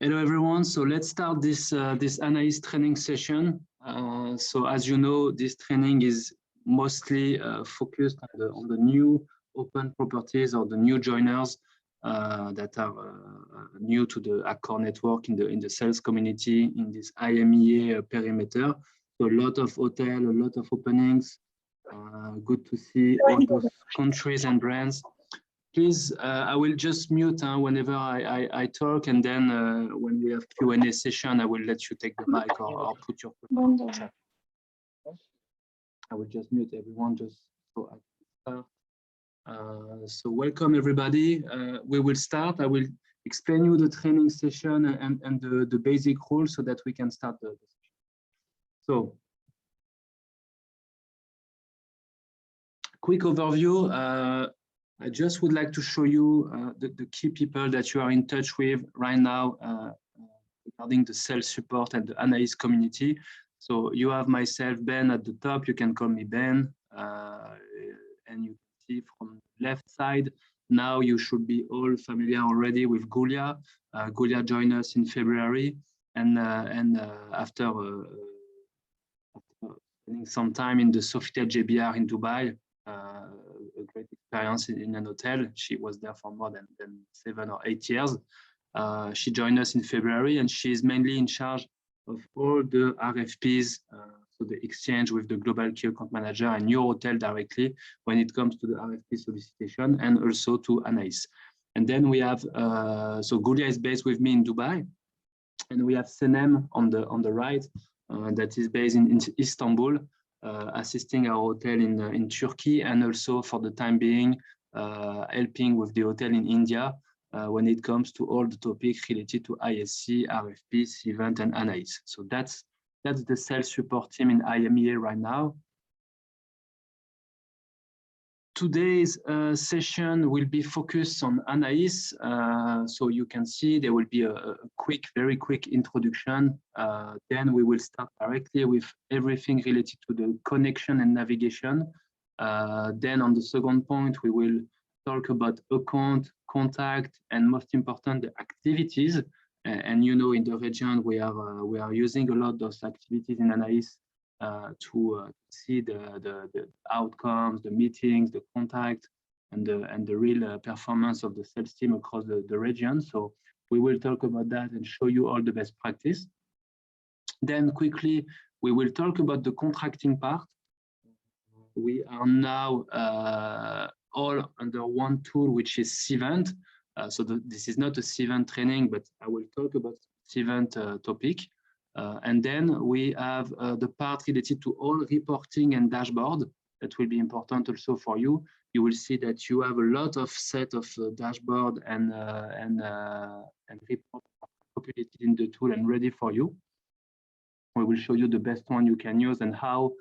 Hello everyone. So let's start this this ANAIS training session. So as you know, this training is mostly focused on the new open properties or the new joiners that are new to the Accor network in the sales community in this IMEA perimeter. So a lot of hotel, a lot of openings. Good to see all those countries and brands. Please, I will just mute whenever I talk, and then when we have Q&A session, I will let you take the mic or put your question in the chat. I will just mute everyone just so I can start. So welcome everybody. We will start. I will explain you the training session and the basic rules so that we can start the session. So, quick overview. I just would like to show you the key people that you are in touch with right now regarding the sales support and the ANAIS community. So you have myself, Ben, at the top. You can call me Ben. And you can see from the left side, now you should be all familiar already with Gulia. Gulia joined us in February. And after spending some time in the Sofitel JBR in Dubai, a great experience in an hotel. She was there for more than 7 or 8 years. She joined us in February, and she is mainly in charge of all the RFPs, so the exchange with the global key account manager and your hotel directly when it comes to the RFP solicitation, and also to ANAIS. And then we have, so Gulia is based with me in Dubai, and we have Senem on the right, that is based in Istanbul. Assisting our hotel in Turkey, and also for the time being helping with the hotel in India when it comes to all the topics related to ISC, RFPs, event, and ANAIS. So that's the sales support team in IMEA right now. Today's session will be focused on ANAIS. So you can see there will be a very quick introduction. Then we will start directly with everything related to the connection and navigation. Then on the second point, we will talk about account, contact, and most important, the activities. And you know, in the region, we are using a lot of those activities in ANAIS to see the outcomes, the meetings, the contact, and the real performance of the sales team across the region. So we will talk about that and show you all the best practice. Then quickly, we will talk about the contracting part. We are now all under one tool, which is Cvent. So this is not a Cvent training, but I will talk about Cvent topic. And then we have the part related to all reporting and dashboard. That will be important also for you. You will see that you have a lot of set of dashboard and report populated in the tool and ready for you. We will show you the best one you can use and how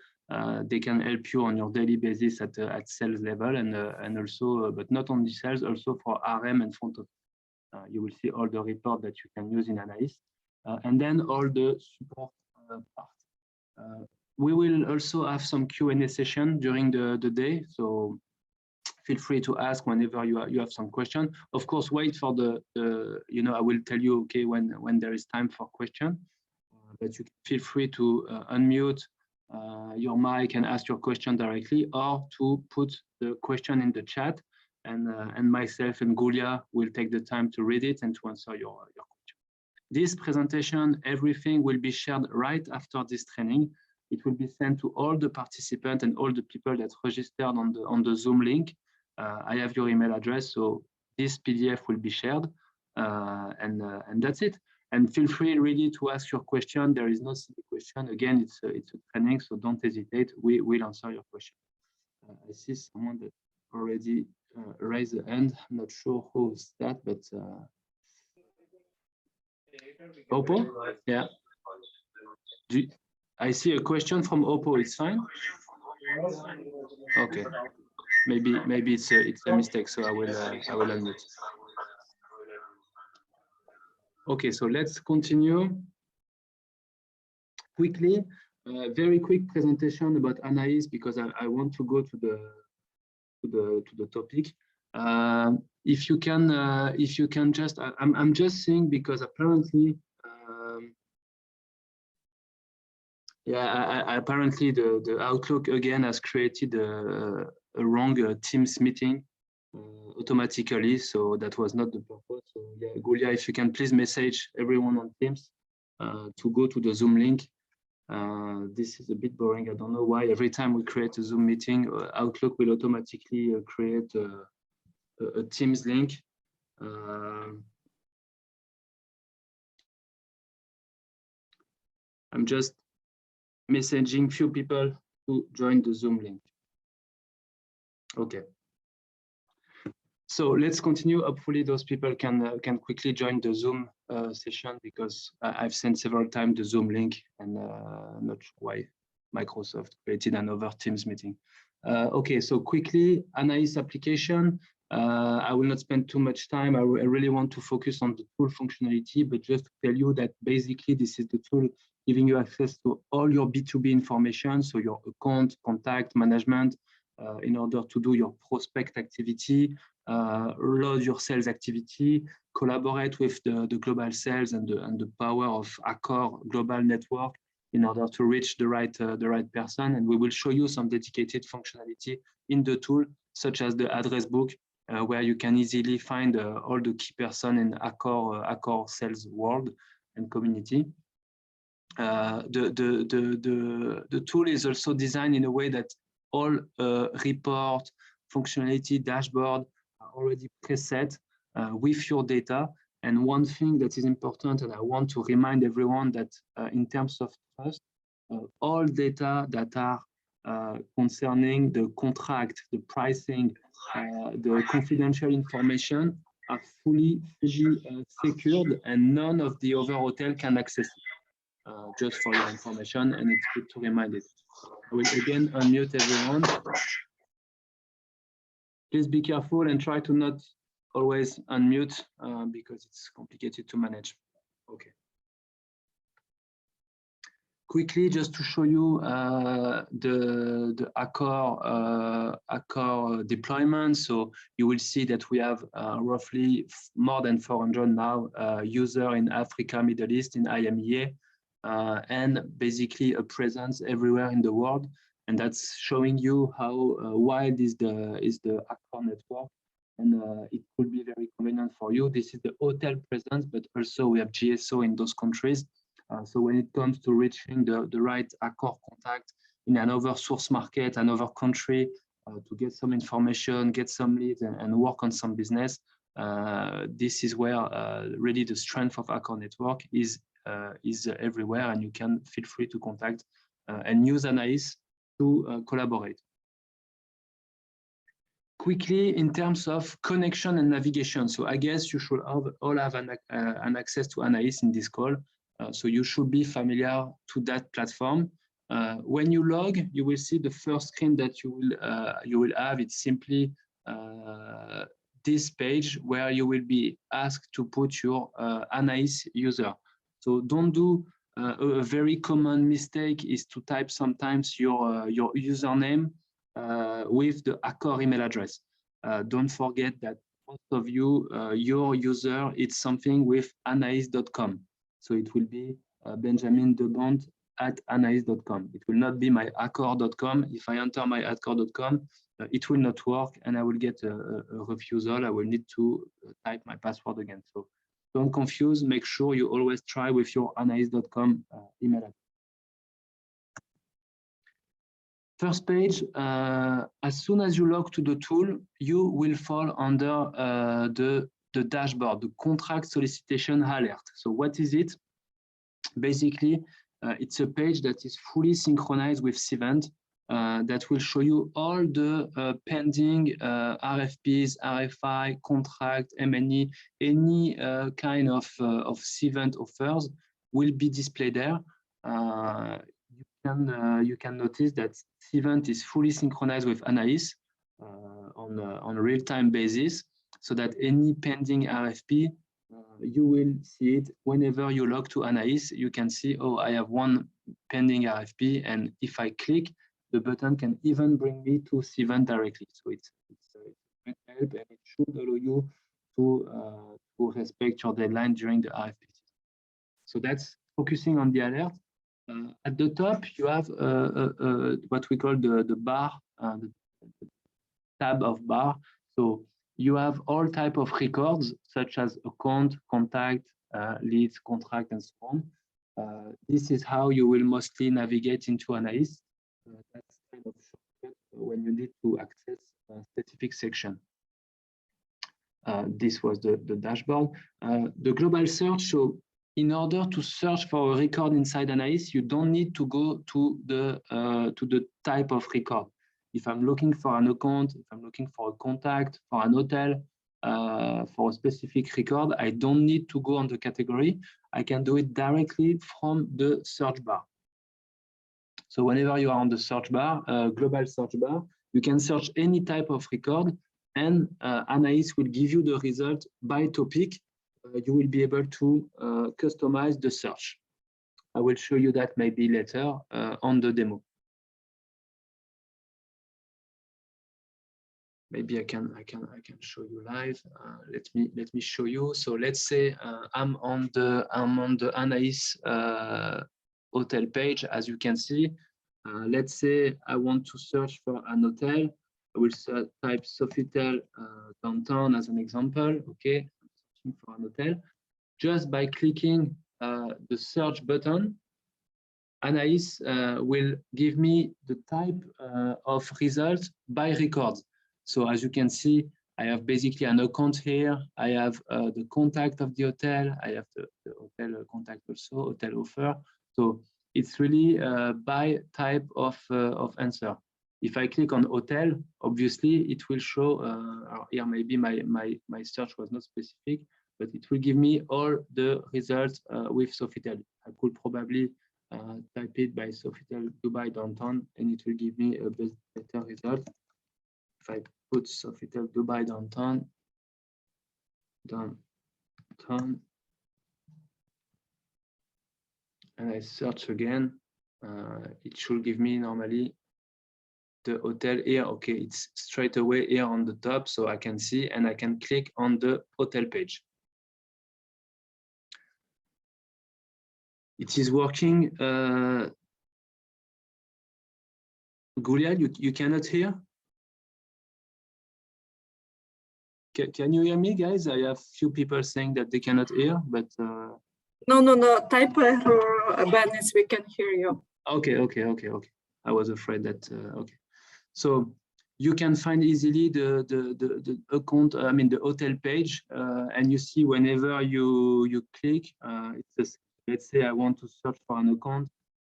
they can help you on your daily basis at sales level, and also, but not only sales, also for RM and front office. You will see all the report that you can use in ANAIS. And then all the support part. We will also have some Q&A session during the day, so feel free to ask whenever you have some question. Of course, wait for the you know, I will tell you, okay, when there is time for question, but you can feel free to unmute your mic and ask your question directly, or to put the question in the chat, and myself and Gulia will take the time to read it and to answer your question. This presentation, everything will be shared right after this training. It will be sent to all the participants and all the people that registered on the Zoom link. I have your email address, so this PDF will be shared, and that's it. And feel free really to ask your question. There is no silly question. Again, it's a training, so don't hesitate. We will answer your question. I see someone that already raised a hand. I'm not sure who's that, but. Oppo? Yeah. I see a question from Oppo. It's fine. Okay. Maybe it's a mistake. So I will admit. Okay. So let's continue quickly. Very quick presentation about ANAIS, because I want to go to the topic. if you can just, I'm just seeing because apparently, yeah, apparently the Outlook again has created a wrong Teams meeting automatically, so that was not the purpose. So yeah, Gulia, if you can please message everyone on Teams to go to the Zoom link. This is a bit boring. I don't know why every time we create a Zoom meeting, Outlook will automatically create a Teams link. I'm just messaging few people to join the Zoom link. Okay. So let's continue. Hopefully those people can quickly join the Zoom session, because I've sent several times the Zoom link, and not sure why Microsoft created another Teams meeting. Okay, so quickly, ANAIS application. I will not spend too much time. I really want to focus on the tool functionality, but just to tell you that basically this is the tool giving you access to all your B2B information, so your account, contact, management, in order to do your prospect activity, load your sales activity, collaborate with the global sales and the power of Accor global network in order to reach the right person. And we will show you some dedicated functionality in the tool, such as the address book, where you can easily find all the key person in Accor sales world and community. The tool is also designed in a way that all report, functionality, dashboard are already preset with your data. And one thing that is important, and I want to remind everyone that in terms of trust, all data that are concerning the contract, the pricing, the confidential information are fully secured, and none of the other hotel can access it. Just for your information, and it's good to remind it. I will again unmute everyone. Please be careful and try to not always unmute because it's complicated to manage. Okay. Quickly, just to show you the Accor deployment. So you will see that we have roughly more than 400 now users in Africa, Middle East, in IMEA. And basically a presence everywhere in the world, and that's showing you how wide is the Accor network, and it could be very convenient for you. This is the hotel presence, but also we have GSO in those countries. So when it comes to reaching the right Accor contact in another source market, another country, to get some information, get some leads, and work on some business, this is where really the strength of Accor network is everywhere, and you can feel free to contact and use ANAIS to collaborate. Quickly, in terms of connection and navigation, so I guess you should all have an access to ANAIS in this call, so you should be familiar to that platform. When you log, you will see the first screen that you will have. It's simply this page where you will be asked to put your ANAIS user. So don't do a very common mistake is to type sometimes your username with the Accor email address. Don't forget that most of you, your user, it's something with anais.com. So it will be Benjamin Debond at anais.com. It will not be my accor.com. If I enter my accor.com, it will not work, and I will get a refusal. I will need to type my password again. So don't confuse, make sure you always try with your anais.com email address. First page, as soon as you log to the tool, you will fall under the dashboard, the contract solicitation alert. So what is it? Basically, it's a page that is fully synchronized with Cvent that will show you all the pending RFPs, RFI, contract, M&E, any kind of Cvent offers will be displayed there. You can notice that Cvent is fully synchronized with ANAIS on a real-time basis, so that any pending RFP, you will see it whenever you log to ANAIS. You can see, oh, I have one pending RFP, and if I click, the button can even bring me to Cvent directly. So it's help, and it should allow you to respect your deadline during the RFP. So that's focusing on the alert. At the top, you have what we call the bar, the tab of bar. So you have all type of records, such as account, contact, leads, contract, and so on. This is how you will mostly navigate into ANAIS. That's kind of shortcut when you need to access a specific section. This was the dashboard. The global search, so in order to search for a record inside ANAIS, you don't need to go to the type of record. If I'm looking for an account, if I'm looking for a contact, for an hotel, for a specific record, I don't need to go on the category. I can do it directly from the search bar. So whenever you are on the search bar, global search bar, you can search any type of record, and ANAIS will give you the result by topic. You will be able to customize the search. I will show you that maybe later on the demo. Maybe I can show you live. Let me show you. So let's say I'm on the ANAIS hotel page, as you can see. Let's say I want to search for an hotel. I will type Sofitel downtown as an example. Okay, I'm searching for an hotel. Just by clicking the search button, ANAIS will give me the type of results by records. So as you can see, I have basically an account here. I have the contact of the hotel. I have the hotel contact also, hotel offer. So it's really by type of answer. If I click on hotel, obviously it will show, here maybe my search was not specific, but it will give me all the results with Sofitel. I could probably type it by Sofitel Dubai downtown, and it will give me a better result. If I put Sofitel Dubai downtown, and I search again, it should give me normally the hotel here. Okay, it's straight away here on the top, so I can see, and I can click on the hotel page. It is working. Gulia, you cannot hear? Can you hear me, guys? I have few people saying that they cannot hear, but no. Type for Banis, we can hear you. Okay. I was afraid that okay. So you can find easily the account. I mean the hotel page, and you see whenever you click, it's just, let's say I want to search for an account.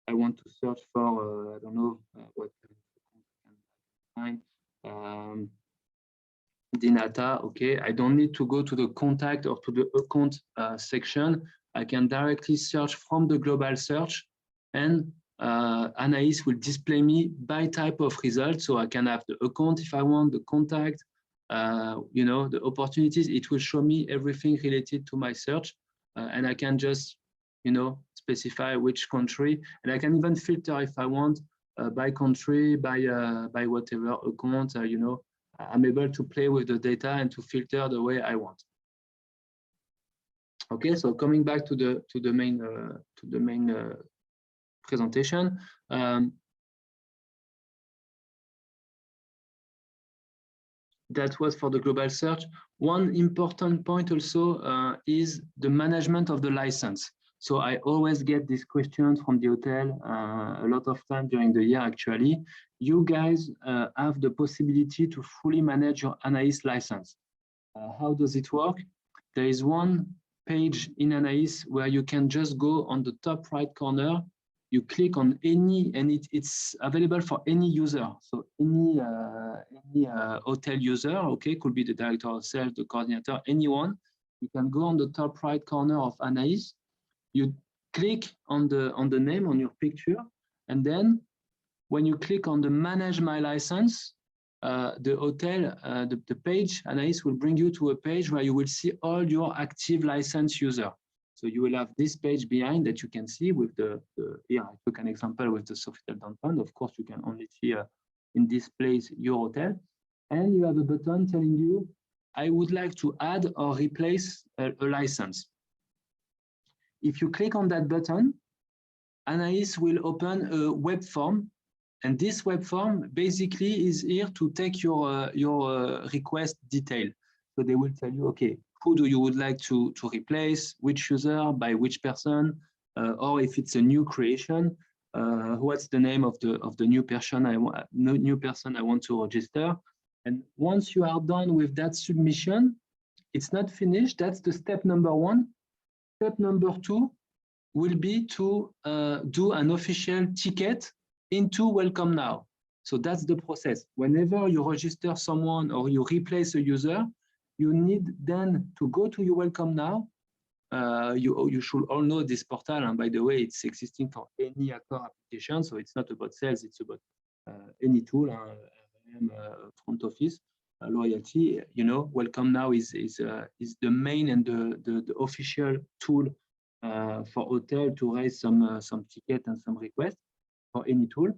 I want to search for I don't know what kind of account. Dinata, okay, I don't need to go to the contact or to the account section. I can directly search from the global search, and ANAIS will display me by type of result. So I can have the account if I want, the contact, you know, the opportunities. It will show me everything related to my search, and I can just, you know, specify which country, and I can even filter if I want by country, by whatever account, you know. I'm able to play with the data and to filter the way I want. Okay, so coming back to the main presentation. That was for the global search. One important point also is the management of the license. So I always get these questions from the hotel a lot of time during the year, actually. You guys have the possibility to fully manage your ANAIS license. How does it work? There is one page in ANAIS where you can just go on the top right corner. You click on any, and it's available for any user. So any hotel user, okay, could be the director of sales, the coordinator, anyone. You can go on the top right corner of ANAIS. You click on the name on your picture, and then when you click on the manage my license, the hotel, the page, ANAIS will bring you to a page where you will see all your active license user. So you will have this page behind that you can see with the here I took an example with the Sofitel downtown. Of course, you can only see in this place your hotel. and you have a button telling you, I would like to add or replace a license. If you click on that button, ANAIS will open a web form, and this web form basically is here to take your request detail. So they will tell you, okay, who do you would like to replace, which user, by which person, or if it's a new creation, what's the name of the new person I want to register. And once you are done with that submission, it's not finished. That's the step number 1. Step number 2 will be to do an official ticket into Welcome Now. So that's the process. Whenever you register someone or you replace a user, you need then to go to your Welcome Now. You should all know this portal, and by the way, it's existing for any Accor application. So it's not about sales, it's about any tool, front office, loyalty. You know, Welcome Now is the main and the official tool for hotel to raise some ticket and some requests for any tool.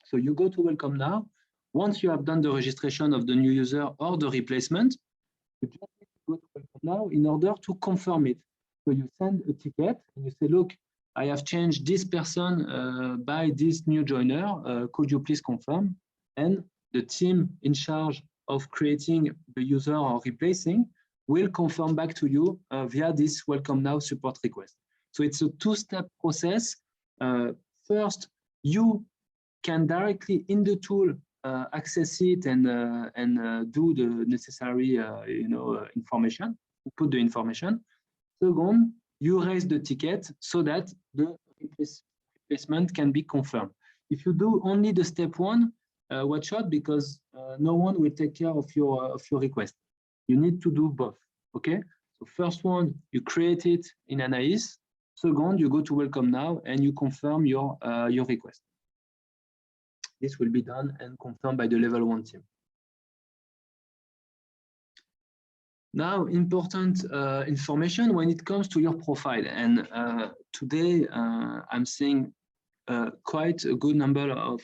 So you go to Welcome Now. Once you have done the registration of the new user or the replacement, you just need to go to Welcome Now in order to confirm it. So you send a ticket and you say, look, I have changed this person by this new joiner. Could you please confirm? And the team in charge of creating the user or replacing will confirm back to you via this Welcome Now support request. So it's a 2-step process. First, you can directly in the tool access it and do the necessary information, put the information. Second, you raise the ticket so that the replacement can be confirmed. If you do only the step 1, watch out, because no one will take care of your request. You need to do both. Okay. So first one, you create it in ANAIS. Second, you go to Welcome Now and you confirm your request. This will be done and confirmed by the level 1 team. Now, important information when it comes to your profile. And today, I'm seeing quite a good number of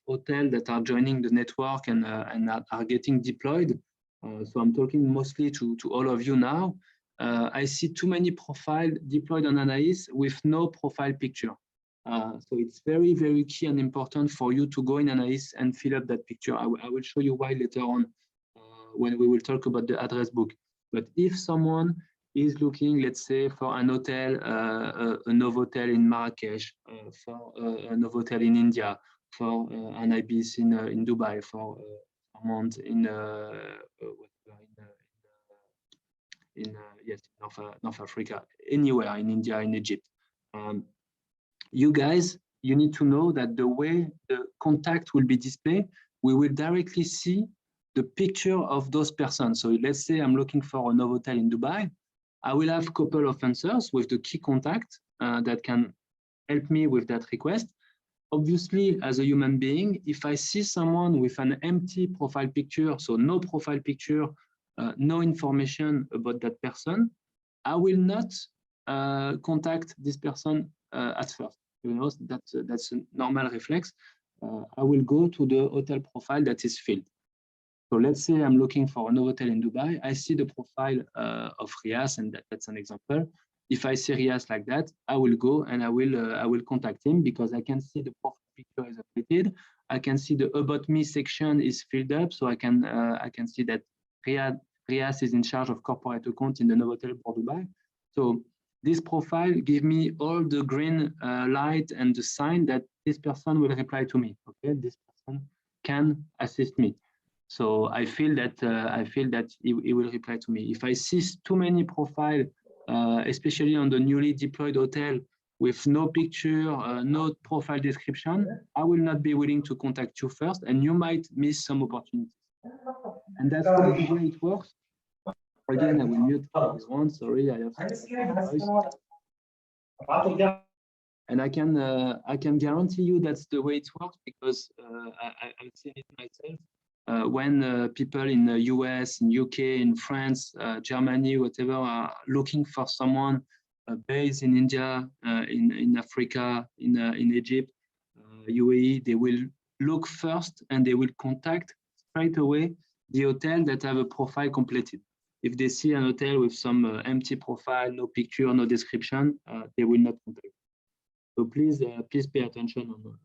hotels that are joining the network and are getting deployed. So I'm talking mostly to all of you now. I see too many profiles deployed on ANAIS with no profile picture. So it's very, very key and important for you to go in ANAIS and fill up that picture. I will show you why later on when we will talk about the address book. But if someone is looking, let's say, for an hotel, a Novotel in Marrakesh, for a Novotel in India, for an IBIS in Dubai, for a month in North Africa, anywhere in India, in Egypt. You guys, you need to know that the way the contact will be displayed, we will directly see the picture of those persons. So let's say I'm looking for a Novotel in Dubai. I will have a couple of answers with the key contact that can help me with that request. Obviously, as a human being, if I see someone with an empty profile picture, so no profile picture, no information about that person, I will not contact this person at first. You know, that's a normal reflex. I will go to the hotel profile that is filled. So let's say I'm looking for a Novotel in Dubai. I see the profile of Rias, and that's an example. If I see Rias like that, I will go and I will contact him, because I can see the profile picture is updated. I can see the About Me section is filled up, so I can see that Rias is in charge of corporate account in the Novotel for Dubai. So this profile gives me all the green light and the sign that this person will reply to me. Okay, this person can assist me. So I feel that he will reply to me. If I see too many profiles, especially on the newly deployed hotel with no picture, no profile description, I will not be willing to contact you first, and you might miss some opportunities. And that's the way it works. Again, I will mute this one. Sorry, I have some noise. And I can guarantee you that's the way it works, because I've seen it myself. When people in the US, in UK, in France, Germany, whatever, are looking for someone based in India, in Africa, in Egypt, UAE, they will look first and they will contact straight away the hotel that have a profile completed. If they see an hotel with some empty profile, no picture, no description, they will not contact. So please pay attention on that.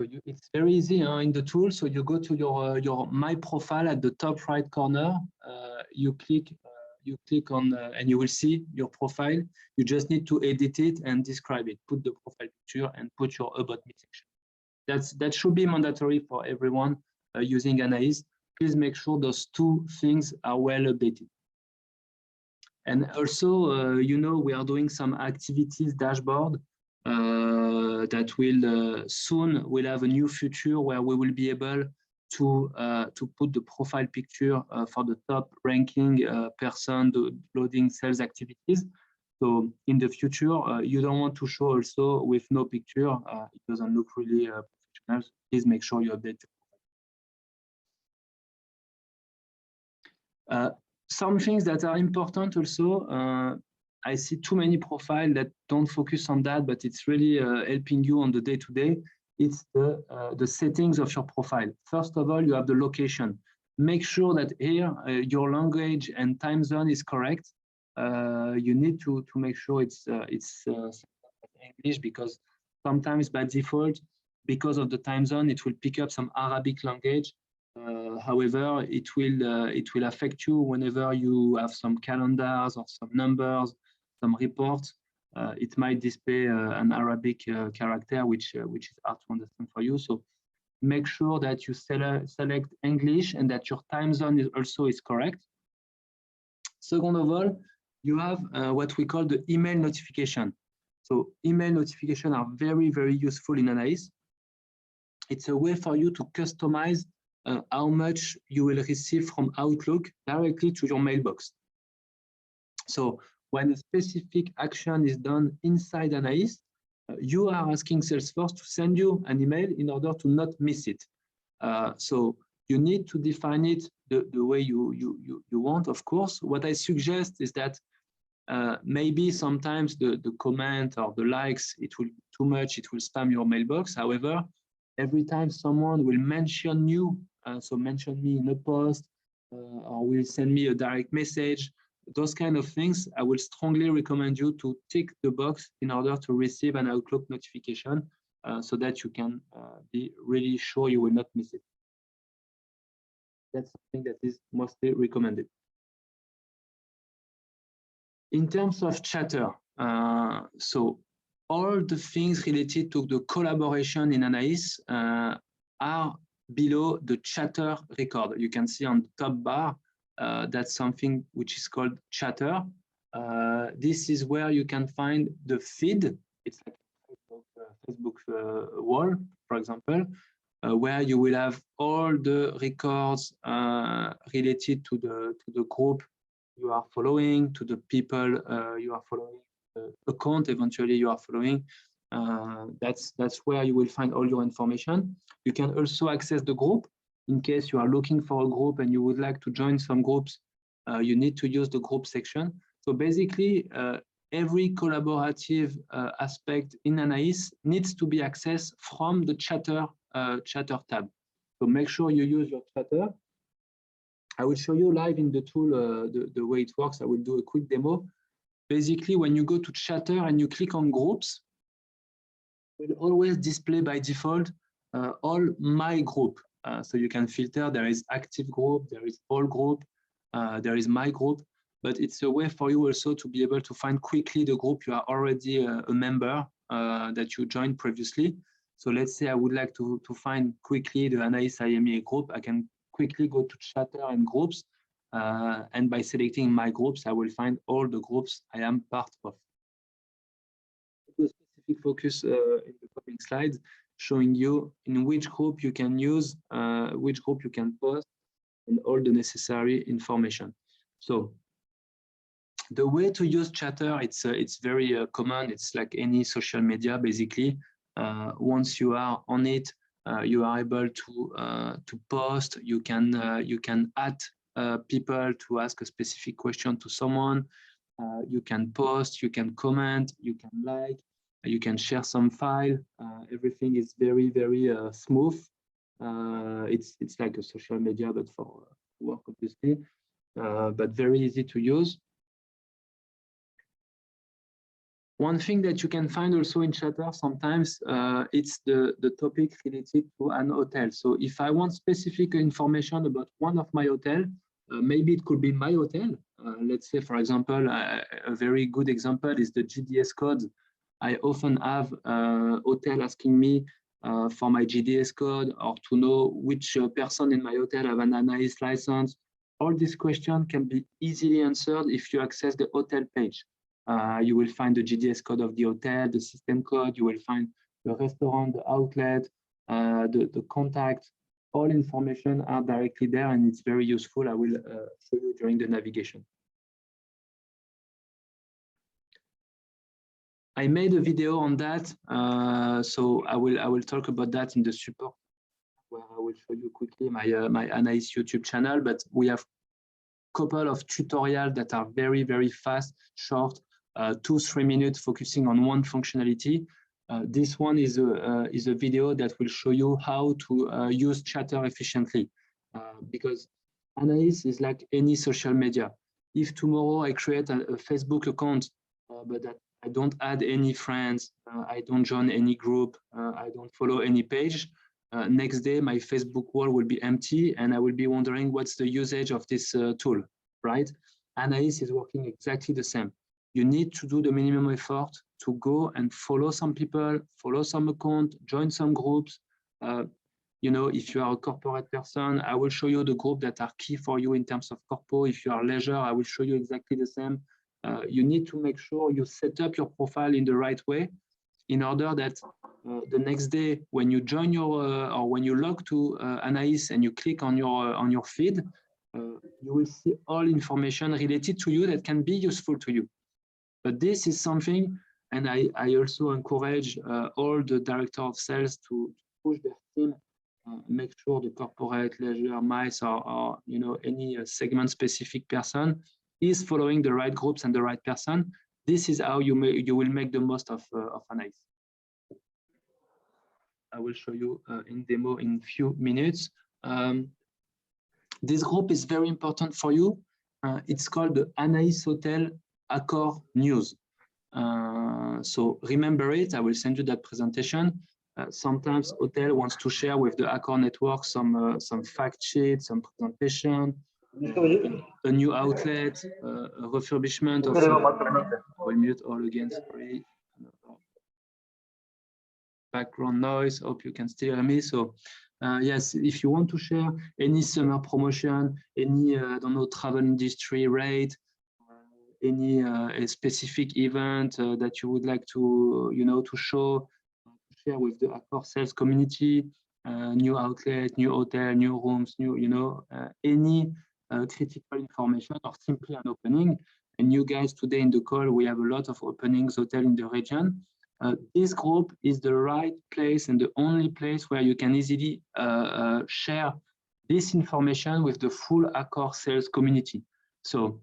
So it's very easy in the tool. So you go to your My Profile at the top right corner. You click on and you will see your profile. You just need to edit it and describe it. Put the profile picture and put your About Me section. That should be mandatory for everyone using ANAIS. Please make sure those two things are well updated. And also, we are doing some activities dashboard that will soon will have a new feature where we will be able to put the profile picture for the top ranking person loading sales activities. So in the future, you don't want to show also with no picture. It doesn't look really professional. Please make sure you update. Some things that are important also, I see too many profiles that don't focus on that, but it's really helping you on the day-to-day. It's the settings of your profile. First of all, you have the location. Make sure that here your language and time zone is correct. You need to make sure it's English, because sometimes by default, because of the time zone, it will pick up some Arabic language. However, it will affect you whenever you have some calendars or some numbers, some reports. It might display an Arabic character, which is hard to understand for you. So make sure that you select English and that your time zone also is correct. Second of all, you have what we call the email notification. So email notifications are very, very useful in ANAIS. It's a way for you to customize how much you will receive from Outlook directly to your mailbox. So when a specific action is done inside ANAIS, you are asking Salesforce to send you an email in order to not miss it. So you need to define it the way you want, of course. What I suggest is that maybe sometimes the comment or the likes, it will be too much, it will spam your mailbox. However, every time someone will mention you, so mention me in a post, or will send me a direct message, those kind of things, I will strongly recommend you to tick the box in order to receive an Outlook notification so that you can be really sure you will not miss it. That's something that is mostly recommended. In terms of chatter, so all the things related to the collaboration in ANAIS are below the chatter record. You can see on the top bar, that's something which is called chatter. This is where you can find the feed. It's like a Facebook wall, for example, where you will have all the records related to the group you are following, to the people you are following, account eventually you are following. That's where you will find all your information. You can also access the group in case you are looking for a group and you would like to join some groups. You need to use the group section. So basically, every collaborative aspect in ANAIS needs to be accessed from the chatter tab. So make sure you use your chatter. I will show you live in the tool the way it works. I will do a quick demo. Basically, when you go to chatter and you click on groups, it will always display by default all my group. So you can filter. There is active group, there is all group, there is my group. But it's a way for you also to be able to find quickly the group you are already a member that you joined previously. So let's say I would like to find quickly the ANAIS IMEA group. I can quickly go to chatter and groups. And by selecting my groups, I will find all the groups I am part of. A specific focus in the coming slides, showing you in which group you can use, which group you can post, and all the necessary information. So the way to use chatter, it's very common. It's like any social media, basically. Once you are on it, you are able to post. You can add people to ask a specific question to someone. You can post, you can comment, you can like, You can share some file. Everything is very, very smooth. It's like a social media, but for work, obviously, but very easy to use. One thing that you can find also in Chatter sometimes, it's the topic related to an hotel. So if I want specific information about one of my hotel, maybe it could be my hotel. Let's say, for example, a very good example is the GDS code. I often have hotel asking me for my GDS code or to know which person in my hotel have an ANAIS license. All these questions can be easily answered if you access the hotel page. You will find the GDS code of the hotel, the system code, you will find the restaurant, the outlet, the contact. All information are directly there and it's very useful. I will show you during the navigation. I made a video on that, so I will talk about that in the support, where I will show you quickly my ANAIS YouTube channel, but we have a couple of tutorials that are very, very fast, short, 2-3 minutes focusing on one functionality. This one is a video that will show you how to use Chatter efficiently, because ANAIS is like any social media. If tomorrow I create a Facebook account, but that I don't add any friends, I don't join any group, I don't follow any page, next day my Facebook wall will be empty and I will be wondering what's the usage of this tool, right? ANAIS is working exactly the same. You need to do the minimum effort to go and follow some people, follow some account, join some groups. You know, if you are a corporate person, I will show you the group that are key for you in terms of corpo. If you are leisure, I will show you exactly the same. You need to make sure you set up your profile in the right way in order that the next day when you join your or when you log to ANAIS and you click on your feed, you will see all information related to you that can be useful to you. But this is something, and I also encourage all the director of sales to push their team, make sure the corporate, leisure, MICE, or you know, any segment-specific person is following the right groups and the right person. This is how you will make the most of ANAIS. I will show you in demo in a few minutes. This group is very important for you. It's called the ANAIS Hotel Accor News. So remember it. I will send you that presentation. Sometimes hotel wants to share with the Accor network some fact sheets, some presentation, a new outlet, a refurbishment of. I will mute all again. Sorry. Background noise. Hope you can still hear me. So yes, if you want to share any summer promotion, any I don't know, travel industry rate, any a specific event that you would like to to share with the Accor sales community, new outlet, new hotel, new rooms, new any critical information or simply an opening. And you guys today in the call, we have a lot of openings hotel in the region. This group is the right place and the only place where you can easily share this information with the full Accor sales community. So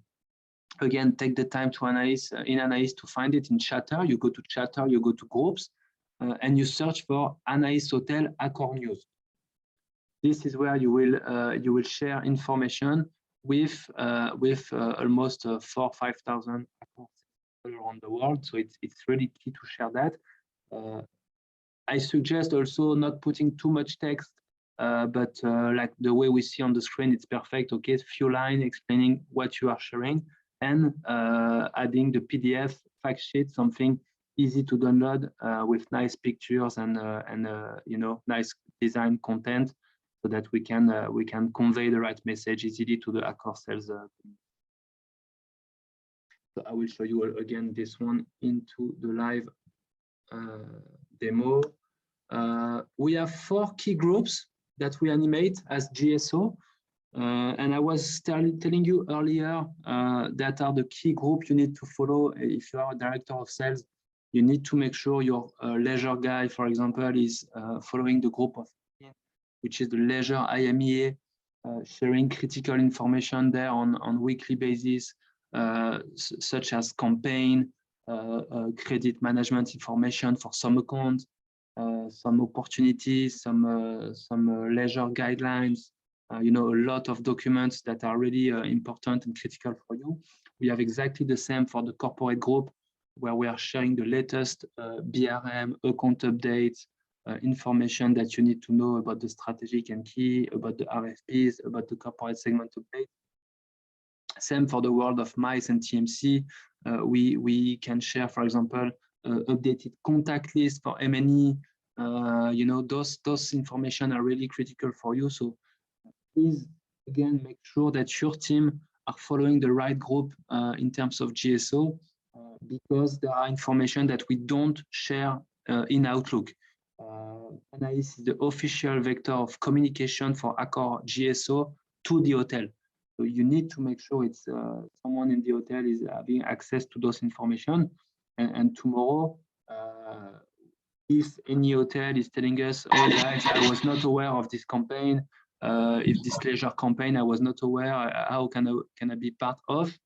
again, take the time to ANAIS to find it in Chatter. You go to Chatter, you go to groups, and you search for ANAIS Hotel Accor News. This is where you will share information with almost 4,000 or 5,000 around the world. So it's really key to share that. I suggest also not putting too much text, but like the way we see on the screen, it's perfect. Okay, a few lines explaining what you are sharing, and adding the PDF fact sheet, something easy to download with nice pictures and nice design content, so that we can convey the right message easily to the Accor sales. So I will show you again this one into the live demo. We have 4 key groups that we animate as GSO. And I was telling you earlier that are the key group you need to follow. If you are a director of sales, you need to make sure your leisure guy, for example, is following the group of, which is the leisure IMEA, sharing critical information there on weekly basis, such as campaign, credit management information for some accounts, some opportunities, some leisure guidelines, you know, a lot of documents that are really important and critical for you. We have exactly the same for the corporate group, where we are sharing the latest BRM, account updates, information that you need to know about the strategic and key, about the RFPs, about the corporate segment update. Same for the world of MICE and TMC. We can share, for example, updated contact list for M&E. You know, those information are really critical for you. So please, again, make sure that your team are following the right group in terms of GSO, because there are information that we don't share in Outlook. ANAIS is the official vector of communication for Accor GSO to the hotel. So you need to make sure it's someone in the hotel is having access to those information. And tomorrow, if any hotel is telling us, oh guys, I was not aware of this campaign, if this leisure campaign, I was not aware, how can I be part of?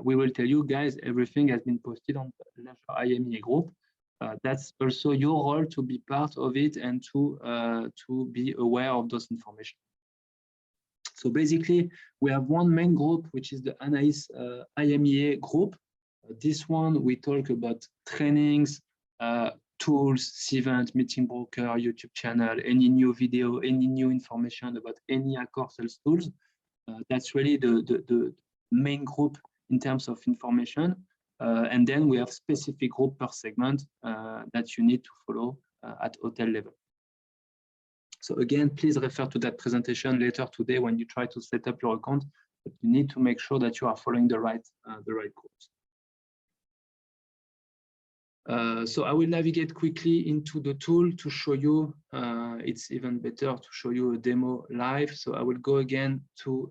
We will tell you guys, everything has been posted on the Leisure IMEA group. That's also your role to be part of it and to be aware of those information. So basically, we have one main group, which is the ANAIS IMEA group. This one, we talk about trainings, tools, event, meeting broker, YouTube channel, any new video, any new information about any Accor sales tools. That's really the main group in terms of information. And then we have specific group per segment that you need to follow at hotel level. So again, please refer to that presentation later today when you try to set up your account, but you need to make sure that you are following the right groups. So I will navigate quickly into the tool to show you. It's even better to show you a demo live. So I will go again to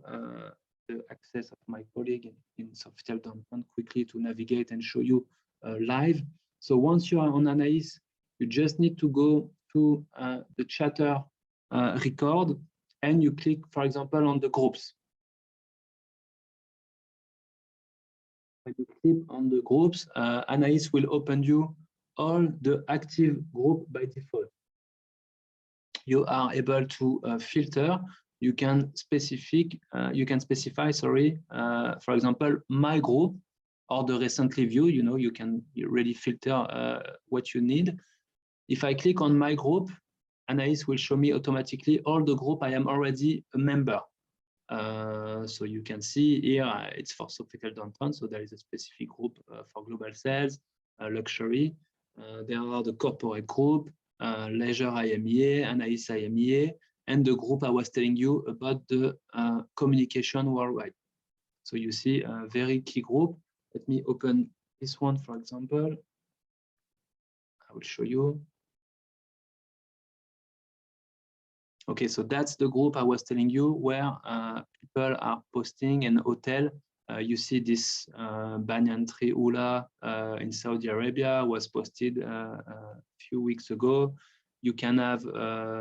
the access of my colleague in Sofitel Downtown quickly to navigate and show you live. So once you are on ANAIS, you just need to go to the chatter record and you click, for example, on the groups. When you click on the groups, ANAIS will open you all the active group by default. You are able to filter. You can specify, sorry, for example, my group or the recently viewed. You know, you can really filter what you need. If I click on my group, ANAIS will show me automatically all the group I am already a member. So you can see here, it's for Sofitel Downtown. So there is a specific group for global sales, luxury. There are the corporate group, Leisure IMEA, ANAIS IMEA, and the group I was telling you about the communication worldwide. So you see a very key group. Let me open this one, for example. I will show you. Okay, so that's the group I was telling you where people are posting an hotel. You see this banyan tree Ula in Saudi Arabia was posted a few weeks ago. You can have,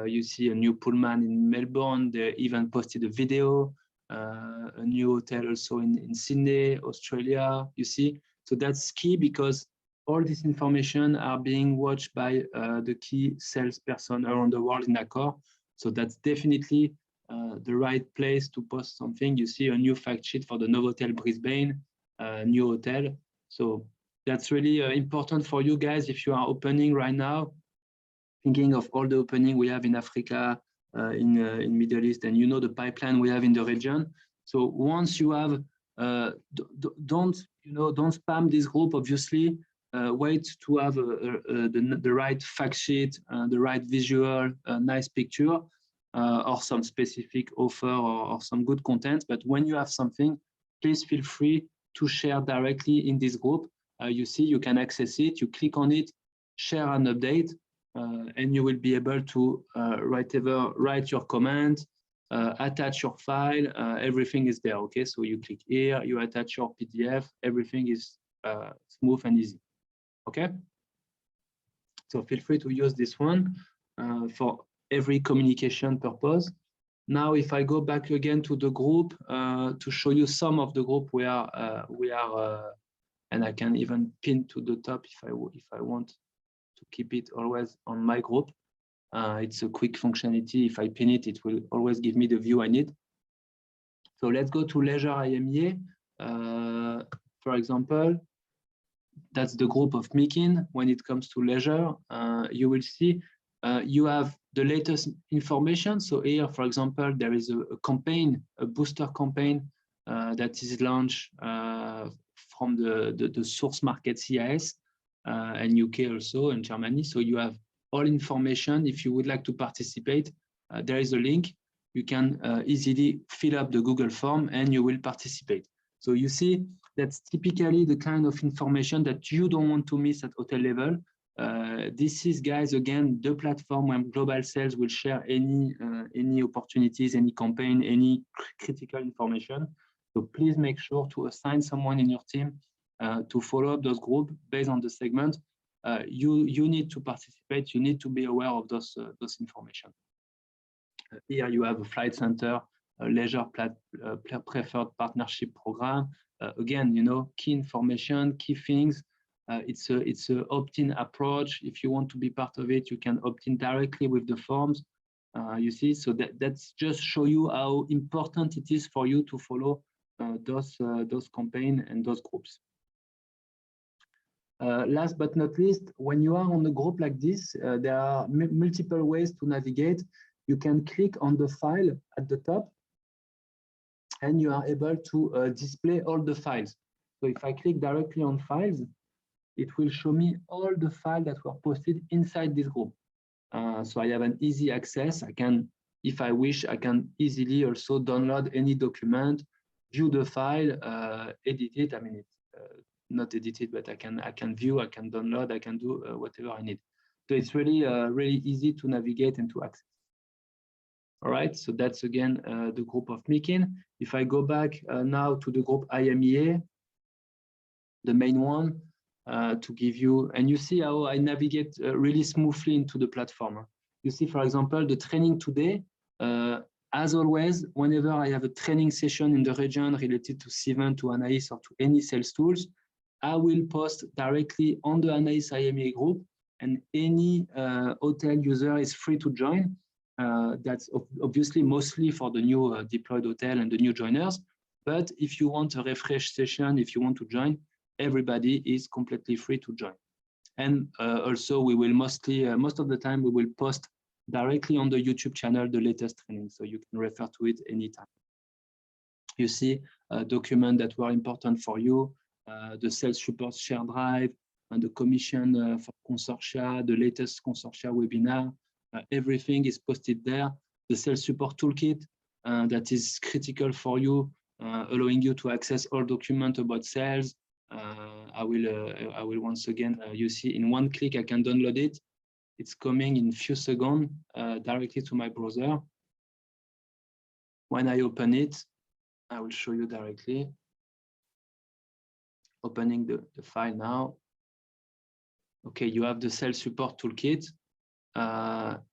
you see a new Pullman in Melbourne. They even posted a video, a new hotel also in Sydney, Australia, you see. So that's key because all this information are being watched by the key salesperson around the world in Accor. So that's definitely the right place to post something. You see a new fact sheet for the Novotel Brisbane, new hotel. So that's really important for you guys if you are opening right now, thinking of all the opening we have in Africa, in Middle East, and you know the pipeline we have in the region. So once you have, don't spam this group. Obviously, wait to have the right fact sheet, the right visual, nice picture, or some specific offer or some good content. But when you have something, please feel free to share directly in this group. You see, you can access it. You click on it, share an update, and you will be able to write your comment, attach your file. Everything is there. Okay, so you click here, you attach your PDF. Everything is smooth and easy. Okay, so feel free to use this one for every communication purpose. Now, if I go back again to the group to show you some of the group we are and I can even pin to the top if I want to keep it always on my group. It's a quick functionality. If I pin it, it will always give me the view I need. So let's go to Leisure IMEA. For example, that's the group of Mikin. When it comes to leisure, you will see you have the latest information. So here, for example, there is a campaign, a booster campaign that is launched from the source market CIS and UK also, and Germany. So you have all information. If you would like to participate, there is a link. You can easily fill up the Google form and you will participate. So you see, that's typically the kind of information that you don't want to miss at hotel level. This is, guys, again, the platform where global sales will share any opportunities, any campaign, any critical information. So please make sure to assign someone in your team to follow up those groups based on the segment. You need to participate. You need to be aware of those information. Here you have a flight center, a leisure preferred partnership program. Again, you know, key information, key things. It's a opt-in approach. If you want to be part of it, you can opt in directly with the forms. You see, so that's just show you how important it is for you to follow those campaigns and those groups. Last but not least, when you are on a group like this, there are multiple ways to navigate. You can click on the file at the top, and you are able to display all the files. So if I click directly on files, it will show me all the files that were posted inside this group. So I have an easy access. I can, if I wish, I can easily also download any document, view the file, edit it. I mean, it's not edited, but I can view, I can download, I can do whatever I need. So it's really, really easy to navigate and to access. All right, so that's again the group of Mikin. If I go back now to the group IMEA, the main one, to give you, and you see how I navigate really smoothly into the platform. You see, for example, the training today, as always, whenever I have a training session in the region related to Cvent, to ANAIS, or to any sales tools, I will post directly on the ANAIS IMEA group, and any hotel user is free to join. That's obviously mostly for the new deployed hotel and the new joiners. But if you want a refresh session, if you want to join, everybody is completely free to join. And also, we will most of the time, we will post directly on the YouTube channel the latest training, so you can refer to it anytime. You see documents that were important for you, the sales support share drive, and the commission for consortia, the latest consortia webinar. Everything is posted there. The sales support toolkit that is critical for you, allowing you to access all documents about sales. I will once again, you see in one click, I can download it. It's coming in a few seconds directly to my browser. When I open it, I will show you directly. Opening the file now. Okay, you have the sales support toolkit.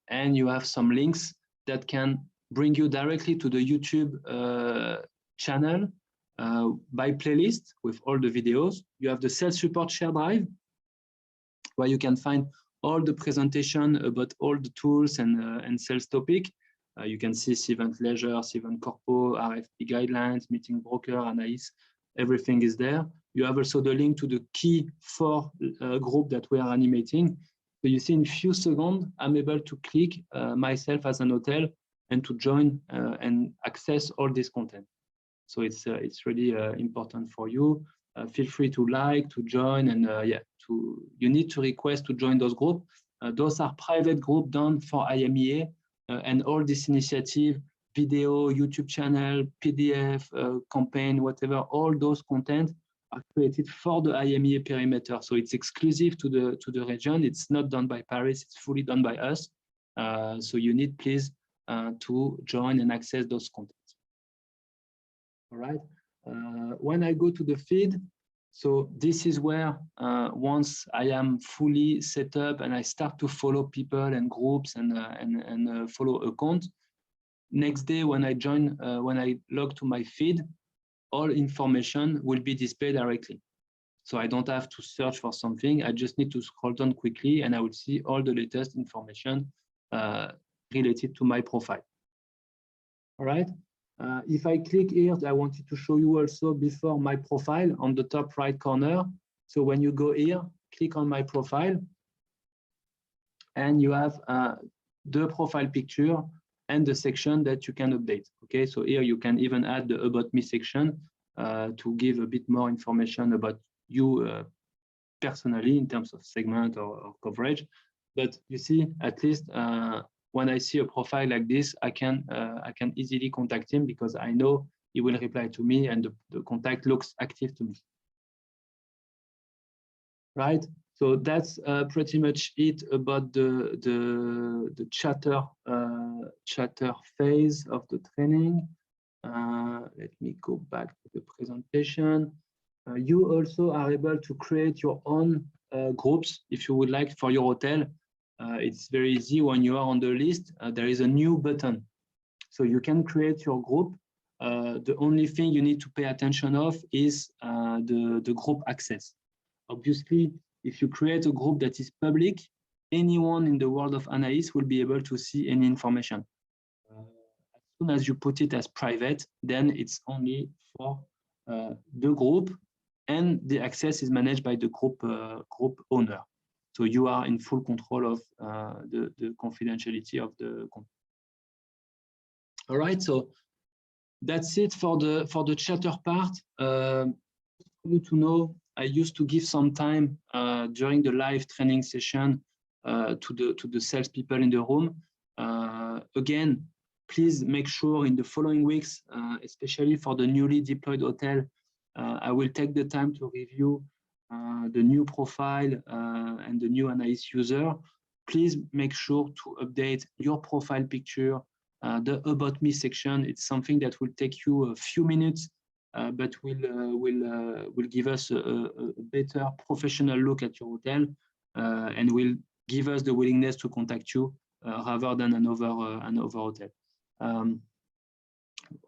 And you have some links that can bring you directly to the YouTube channel by playlist with all the videos. You have the sales support share drive, where you can find all the presentation about all the tools and sales topic. You can see Cvent Leisure, Cvent Corpo, RFP guidelines, meeting broker, ANAIS, everything is there. You have also the link to the key 4 group that we are animating. So you see in a few seconds, I'm able to click myself as an hotel and to join and access all this content. So it's really important for you. Feel free to like, to join, and yeah, you need to request to join those groups. Those are private groups done for IMEA, and all this initiative, video, YouTube channel, PDF, campaign, whatever, all those content are created for the IMEA perimeter. So it's exclusive to the region. It's not done by Paris. It's fully done by us. So you need, please, to join and access those contents. All right. When I go to the feed, so this is where once I am fully set up and I start to follow people and groups and follow accounts, next day when I join, when I log to my feed, all information will be displayed directly. So I don't have to search for something. I just need to scroll down quickly and I will see all the latest information related to my profile. All right. If I click here, I wanted to show you also before my profile on the top right corner. So when you go here, click on my profile and you have the profile picture and the section that you can update. Okay, so here you can even add the About Me section to give a bit more information about you personally in terms of segment or coverage. But you see, at least when I see a profile like this, I can easily contact him because I know he will reply to me and the contact looks active to me. Right. So that's pretty much it about the chatter phase of the training. Let me go back to the presentation. You also are able to create your own groups if you would like for your hotel. It's very easy when you are on the list. There is a new button, so you can create your group. The only thing you need to pay attention of is the group access. Obviously, if you create a group that is public, anyone in the world of ANAIS will be able to see any information. As soon as you put it as private, then it's only for the group, and the access is managed by the group owner. So you are in full control of the confidentiality of the group. All right, so that's it for the chatter part. For you to know, I used to give some time during the live training session to the salespeople in the room. Again, please make sure in the following weeks, especially for the newly deployed hotel, I will take the time to review the new profile and the new ANAIS user. Please make sure to update your profile picture, the About Me section. It's something that will take you a few minutes, but will give us a better professional look at your hotel and will give us the willingness to contact you rather than another hotel.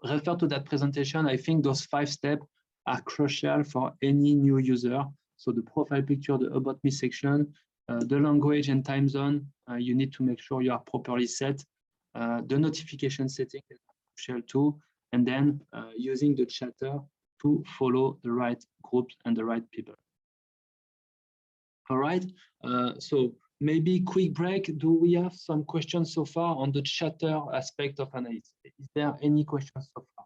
Refer to that presentation. I think those 5 steps are crucial for any new user. So the profile picture, the About Me section, the language and time zone, you need to make sure you are properly set. The notification setting is crucial too. And then using the chatter to follow the right groups and the right people. All right, so maybe quick break. Do we have some questions so far on the chatter aspect of ANAIS? Is there any questions so far?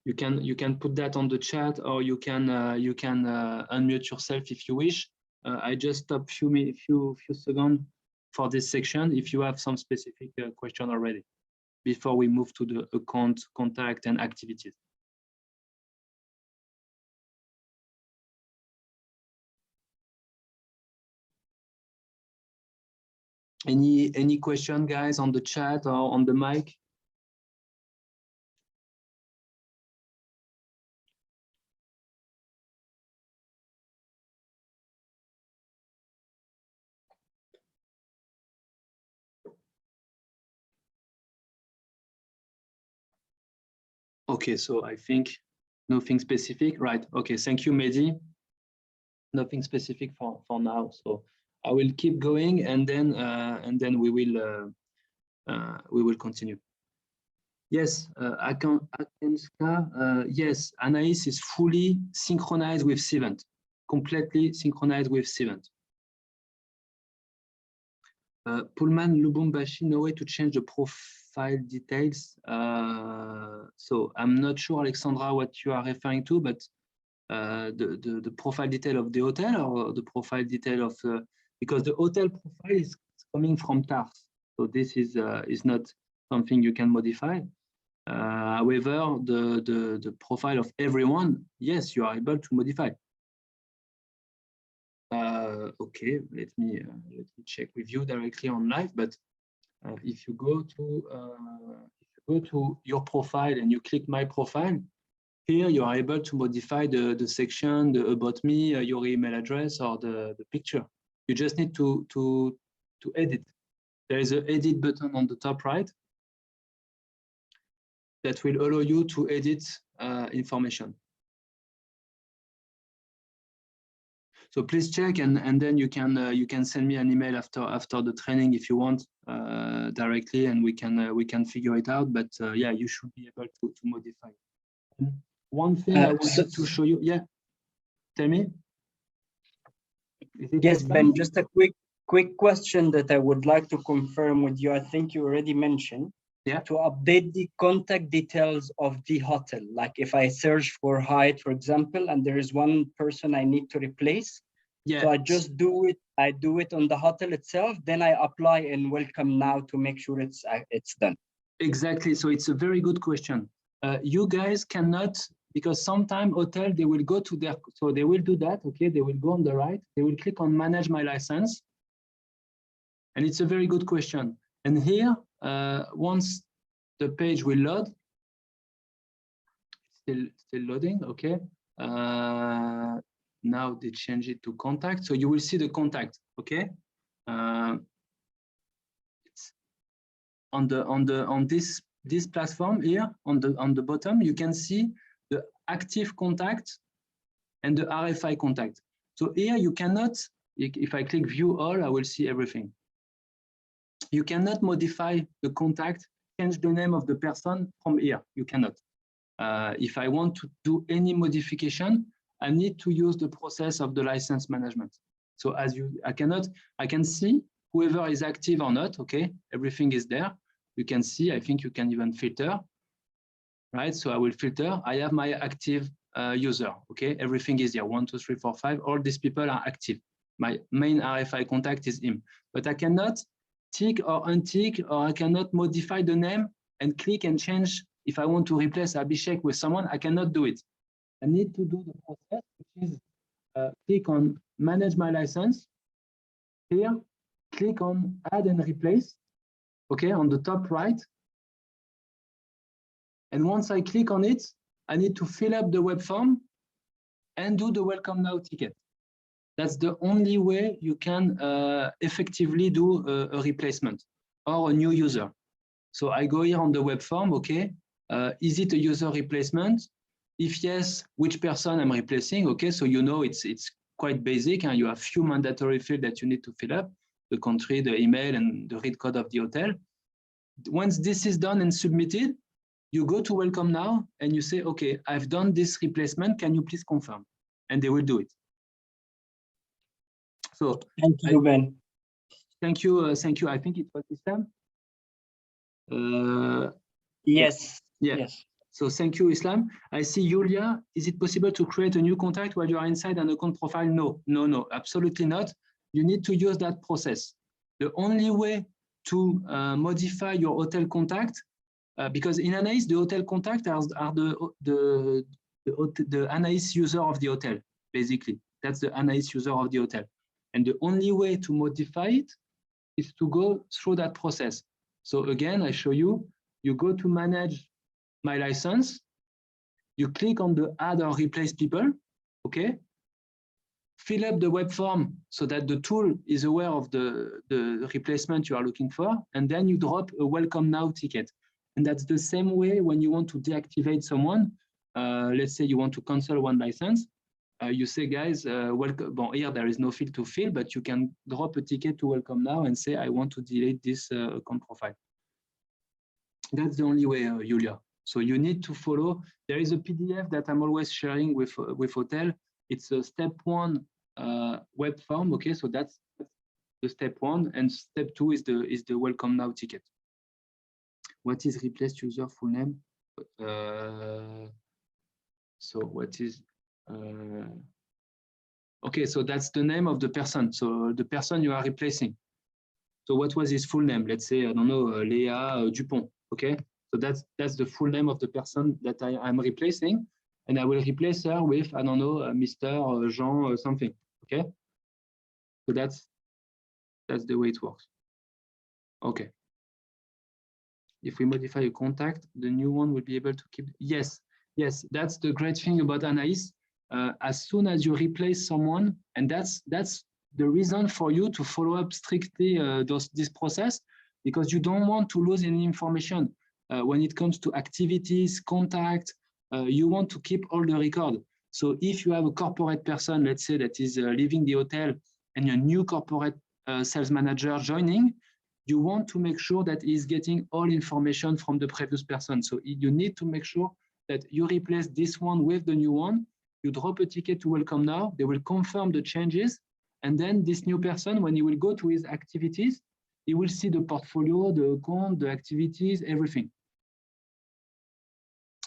You can put that on the chat, or you can unmute yourself if you wish. I just stop few seconds for this section if you have some specific question already before we move to the account, contact, and activities. Any question, guys, on the chat or on the mic? Okay, so I think nothing specific, right? Okay, thank you, Mehdi. Nothing specific for now. So I will keep going, and then we will continue. Yes, yes, ANAIS is fully synchronized with Cvent, completely synchronized with Cvent. Pullman Lubumbashi, no way to change the profile details. So I'm not sure, Alexandra, what you are referring to, but the profile detail of the hotel, or the profile detail of because the hotel profile is coming from TARS, so this is not something you can modify. However, the profile of everyone, yes, you are able to modify. Okay, let me check with you directly on live. But if you go to your profile and you click My Profile, here you are able to modify the section, the About Me, your email address, or the picture. You just need to edit. There is an edit button on the top right that will allow you to edit information. So please check, and then you can send me an email after the training if you want directly, and we can figure it out. But yeah, you should be able to modify. One thing I wanted to show you. Yeah, tell me. Yes, Ben. Just a quick question that I would like to confirm with you. I think you already mentioned. Yeah. To update the contact details of the hotel. Like if I search for Hyatt, for example, and there is one person I need to replace. Yeah. So I just do it. I do it on the hotel itself. Then I apply in Welcome Now to make sure it's done. Exactly. So it's a very good question. You guys cannot, because sometimes hotel, they will go to their, so they will do that. Okay. They will go on the right. They will click on manage my license. And it's a very good question. And here, once the page will load, still loading, okay. Now they change it to contact, so you will see the contact, okay. It's on this platform here on the bottom, you can see the active contact and the RFI contact. So here you cannot, if I click view all, I will see everything. You cannot modify the contact, change the name of the person from here. You cannot. If I want to do any modification, I need to use the process of the license management. So I can see whoever is active or not. Okay, everything is there. You can see. I think you can even filter. Right. So I will filter. I have my active user. Okay, everything is here. 1, 2, 3, 4, 5. All these people are active. My main RFI contact is him, but I cannot tick or untick, or I cannot modify the name and click and change. If I want to replace Abhishek with someone, I cannot do it. I need to do the process, which is click on manage my license. Here, click on add and replace, okay, on the top right. And once I click on it, I need to fill up the web form and do the welcome now ticket. That's the only way you can effectively do a replacement or a new user. So I go here on the web form, okay, is it a user replacement? If yes, which person I'm replacing? Okay, so you know it's quite basic, and you have few mandatory fields that you need to fill up, the country, the email, and the read code of the hotel. Once this is done and submitted, you go to welcome now and you say, okay, I've done this replacement, can you please confirm? And they will do it. So thank you, Ben. Thank you, thank you. I think it was Islam. Yes. Yeah. Yes. So thank you, Islam. I see Julia. Is it possible to create a new contact while you are inside an account profile? No, absolutely not. You need to use that process. The only way to modify your hotel contact, because in ANAIS, the hotel contact are the ANAIS user of the hotel, basically. That's the ANAIS user of the hotel. And the only way to modify it is to go through that process. So again, I show you, you go to manage my license, you click on the add or replace people, okay? Fill up the web form so that the tool is aware of the replacement you are looking for, and then you drop a welcome now ticket. And that's the same way when you want to deactivate someone. Let's say you want to cancel one license. You say, guys, welcome. Bon, here there is no field to fill, but you can drop a ticket to welcome now and say, I want to delete this account profile. That's the only way, Julia. So you need to follow. There is a PDF that I'm always sharing with Hotel. It's a step 1 web form. Okay, so that's the step 1, and step 2 is the welcome now ticket. What is replaced user full name? So what is okay, so that's the name of the person. So the person you are replacing. So what was his full name? Let's say, I don't know, Léa Dupont. Okay, so that's the full name of the person that I'm replacing, and I will replace her with, I don't know, Mr. Jean something. Okay, so that's the way it works. Okay. If we modify a contact, the new one will be able to keep. Yes, that's the great thing about ANAIS. As soon as you replace someone, and that's the reason for you to follow up strictly this process, because you don't want to lose any information. When it comes to activities, contact, you want to keep all the record. So if you have a corporate person, let's say, that is leaving the hotel and a new corporate sales manager joining, you want to make sure that he's getting all information from the previous person. So you need to make sure that you replace this one with the new one. You drop a ticket to welcome now, they will confirm the changes. And then this new person, when he will go to his activities, he will see the portfolio, the account, the activities, everything.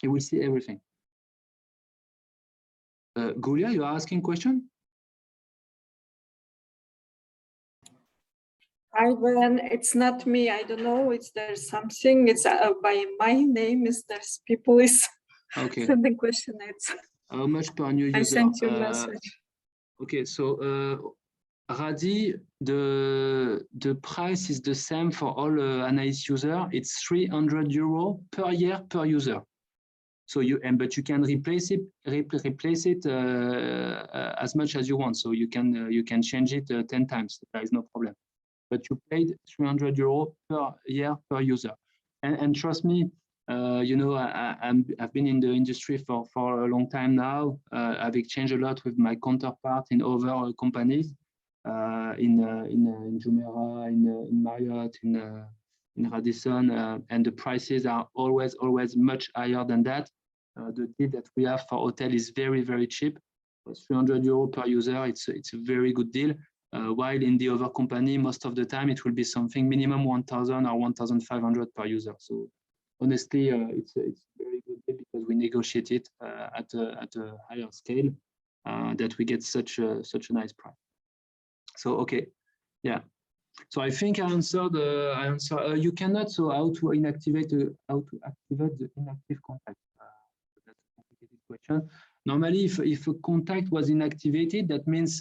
He will see everything. Gulia, you are asking question? Ivan, it's not me. I don't know. There's something. It's by my name. There's people is sending question. How much per new user? I sent you a message. Okay, so Radi, the price is the same for all ANAIS user. It's 300 € per year per user. So but you can replace it as much as you want. So you can change it 10 times. There is no problem. But you paid 300 € per year per user. And trust me, you know, I've been in the industry for a long time now. I've exchanged a lot with my counterpart in other companies, in Jumeirah, in Marriott, in Radisson, and the prices are always much higher than that. The deal that we have for hotel is very, very cheap. 300 € per user, it's a very good deal. While in the other company, most of the time, it will be something minimum 1,000 or 1,500 per user. So honestly, it's a very good deal because we negotiate it at a higher scale that we get such a nice price. So, okay, yeah. So I think I answered. You cannot. So how to activate the inactive contact? That's a complicated question. Normally, if a contact was inactivated, that means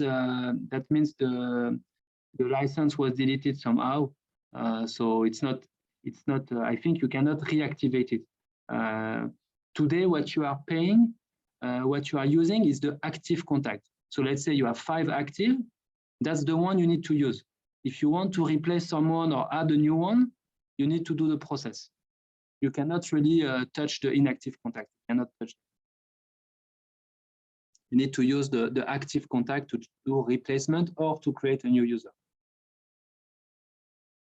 the license was deleted somehow. So it's not. I think you cannot reactivate it. Today, what you are paying, what you are using is the active contact. So let's say you have 5 active. That's the one you need to use. If you want to replace someone or add a new one, you need to do the process. You cannot really touch the inactive contact. You cannot touch it. You need to use the active contact to do replacement or to create a new user.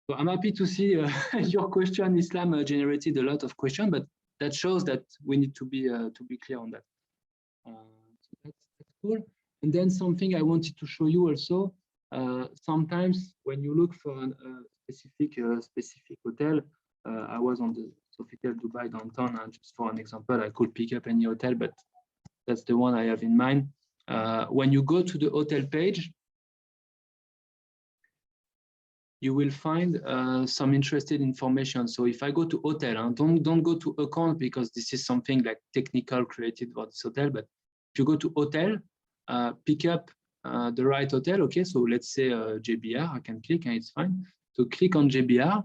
So I'm happy to see your question, Islam, generated a lot of questions, but that shows that we need to be clear on that. So that's cool. And then something I wanted to show you also. Sometimes when you look for a specific hotel, I was on the Sofitel Dubai downtown, and just for an example, I could pick up any hotel, but that's the one I have in mind. When you go to the hotel page, you will find some interesting information. So if I go to hotel, don't go to account because this is something like technical created for this hotel, but if you go to hotel, pick up the right hotel. Okay, so let's say JBR, I can click and it's fine. So click on JBR,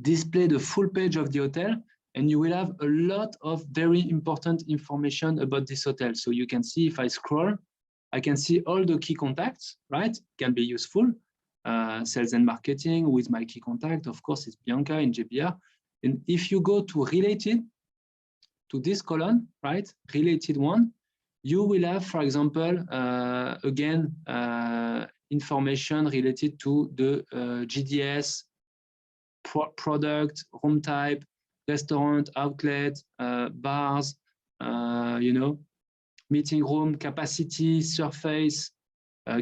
display the full page of the hotel, and you will have a lot of very important information about this hotel. So you can see if I scroll, I can see all the key contacts, right? Can be useful. Sales and marketing with my key contact, of course, it's Bianca in JBR. And if you go to related, to this column, right, related one, you will have, for example, again, information related to the GDS, product, room type, restaurant, outlet, bars, you know, meeting room, capacity, surface.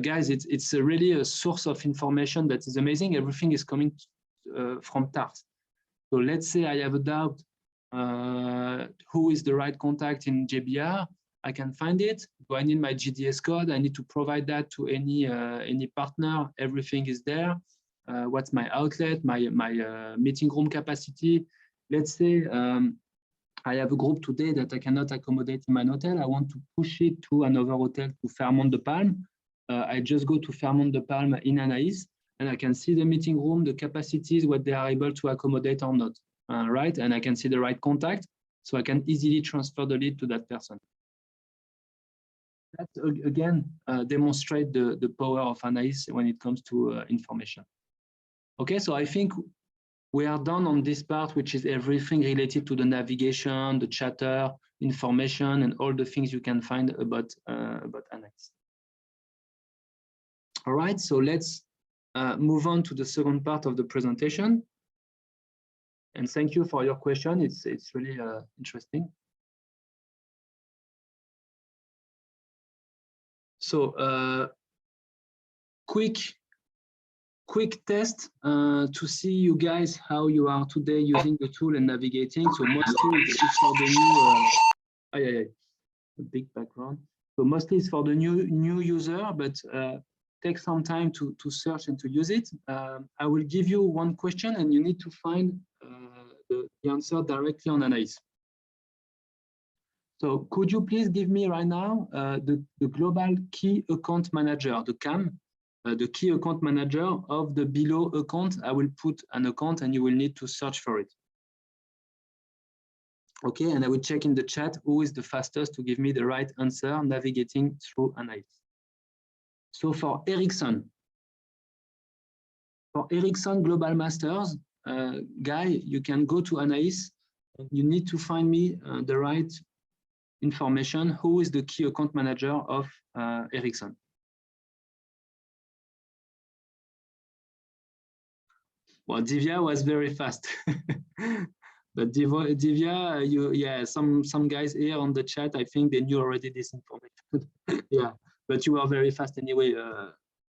Guys, it's really a source of information that is amazing. Everything is coming from TARS. So let's say I have a doubt, who is the right contact in JBR? I can find it. Do I need my GDS code? I need to provide that to any partner. Everything is there. What's my outlet, my meeting room capacity? Let's say I have a group today that I cannot accommodate in my hotel. I want to push it to another hotel, to Fairmont-de-Palme. I just go to Fairmont-de-Palme in ANAIS, and I can see the meeting room, the capacities, what they are able to accommodate or not, right? And I can see the right contact, so I can easily transfer the lead to that person. That, again, demonstrate the power of ANAIS when it comes to information. Okay, so I think we are done on this part, which is everything related to the navigation, the chatter, information and all the things you can find about ANAIS. All right, so let's move on to the second part of the presentation. And thank you for your question. It's really interesting. So quick test to see you guys how you are today using the tool and navigating. So mostly it's for the new a big background. So mostly it's for the new user, but take some time to search and to use it. I will give you one question and you need to find the answer directly on ANAIS. So could you please give me right now the global key account manager, the CAM, the key account manager of the below account? I will put an account and you will need to search for it. Okay, and I will check in the chat who is the fastest to give me the right answer navigating through ANAIS. So for Ericsson Global Masters, Guy, you can go to ANAIS and you need to find me the right information. Who is the key account manager of Ericsson? Well, Divya was very fast. But Divya, some guys here on the chat, I think they knew already this information. Yeah, but you are very fast anyway.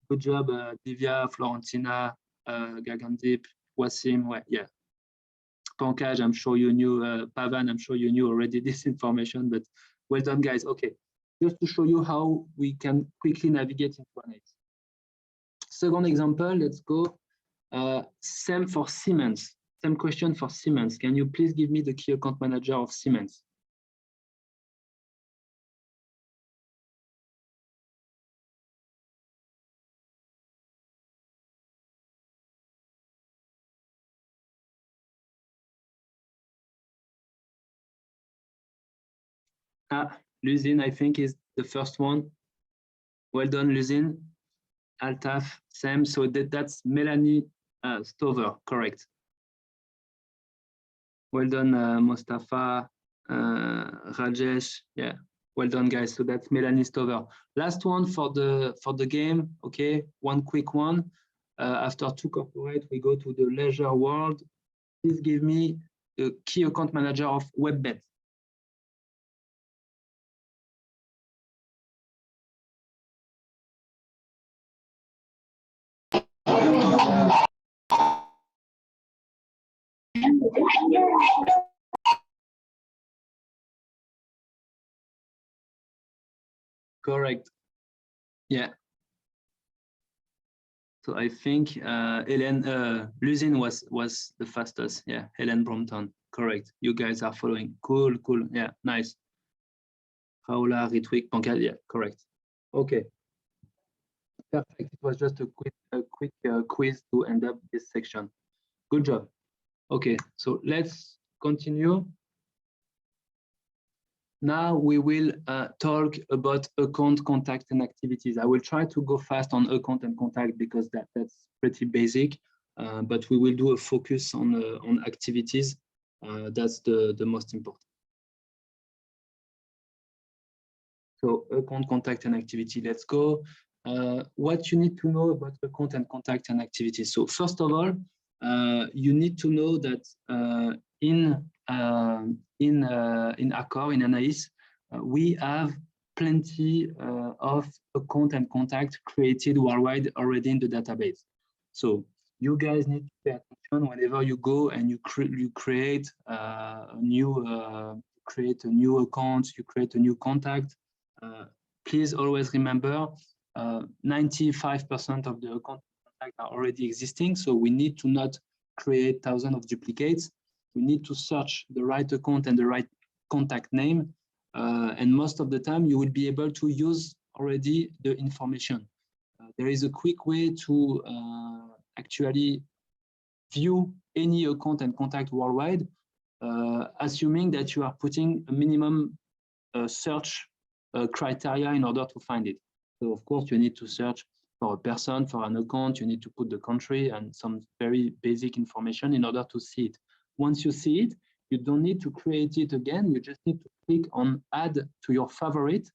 Good job, Divya, Florentina, Gagandip, Wasim. Well, yeah. Pankaj, I'm sure you knew. Pavan, I'm sure you knew already this information, but well done, guys. Okay, just to show you how we can quickly navigate into ANAIS. Second example, let's go. Same for Siemens. Same question for Siemens. Can you please give me the key account manager of Siemens? Luzin, I think, is the first one. Well done, Luzin. Altaf, same. So that's Melanie Stover, correct. Well done, Mustafa, Rajesh. Yeah, well done, guys. So that's Melanie Stover. Last one for the game. Okay, one quick one. After two corporate, we go to the leisure world. Please give me the key account manager of WebBet. Correct. Yeah. So I think Luzin was the fastest. Yeah, Helen Brompton. Correct. You guys are following. Cool. Yeah, nice. Paula, Ritwik, Pankaj. Yeah, correct. Okay. Perfect. It was just a quick quiz to end up this section. Good job. Okay, so let's continue. Now we will talk about account, contact, and activities. I will try to go fast on account and contact because that's pretty basic, but we will do a focus on activities. That's the most important. So account, contact, and activity. Let's go. What you need to know about account and contact and activities. So first of all, you need to know that in Accor, in ANAIS, we have plenty of account and contact created worldwide already in the database. So you guys need to pay attention whenever you go and you create a new account, you create a new contact. Please always remember 95% of the account contact are already existing, so we need to not create thousands of duplicates. We need to search the right account and the right contact name, and most of the time you will be able to use already the information. There is a quick way to actually view any account and contact worldwide, assuming that you are putting a minimum search criteria in order to find it. So of course you need to search for a person, for an account, you need to put the country and some very basic information in order to see it. Once you see it, you don't need to create it again. You just need to click on add to your favorite.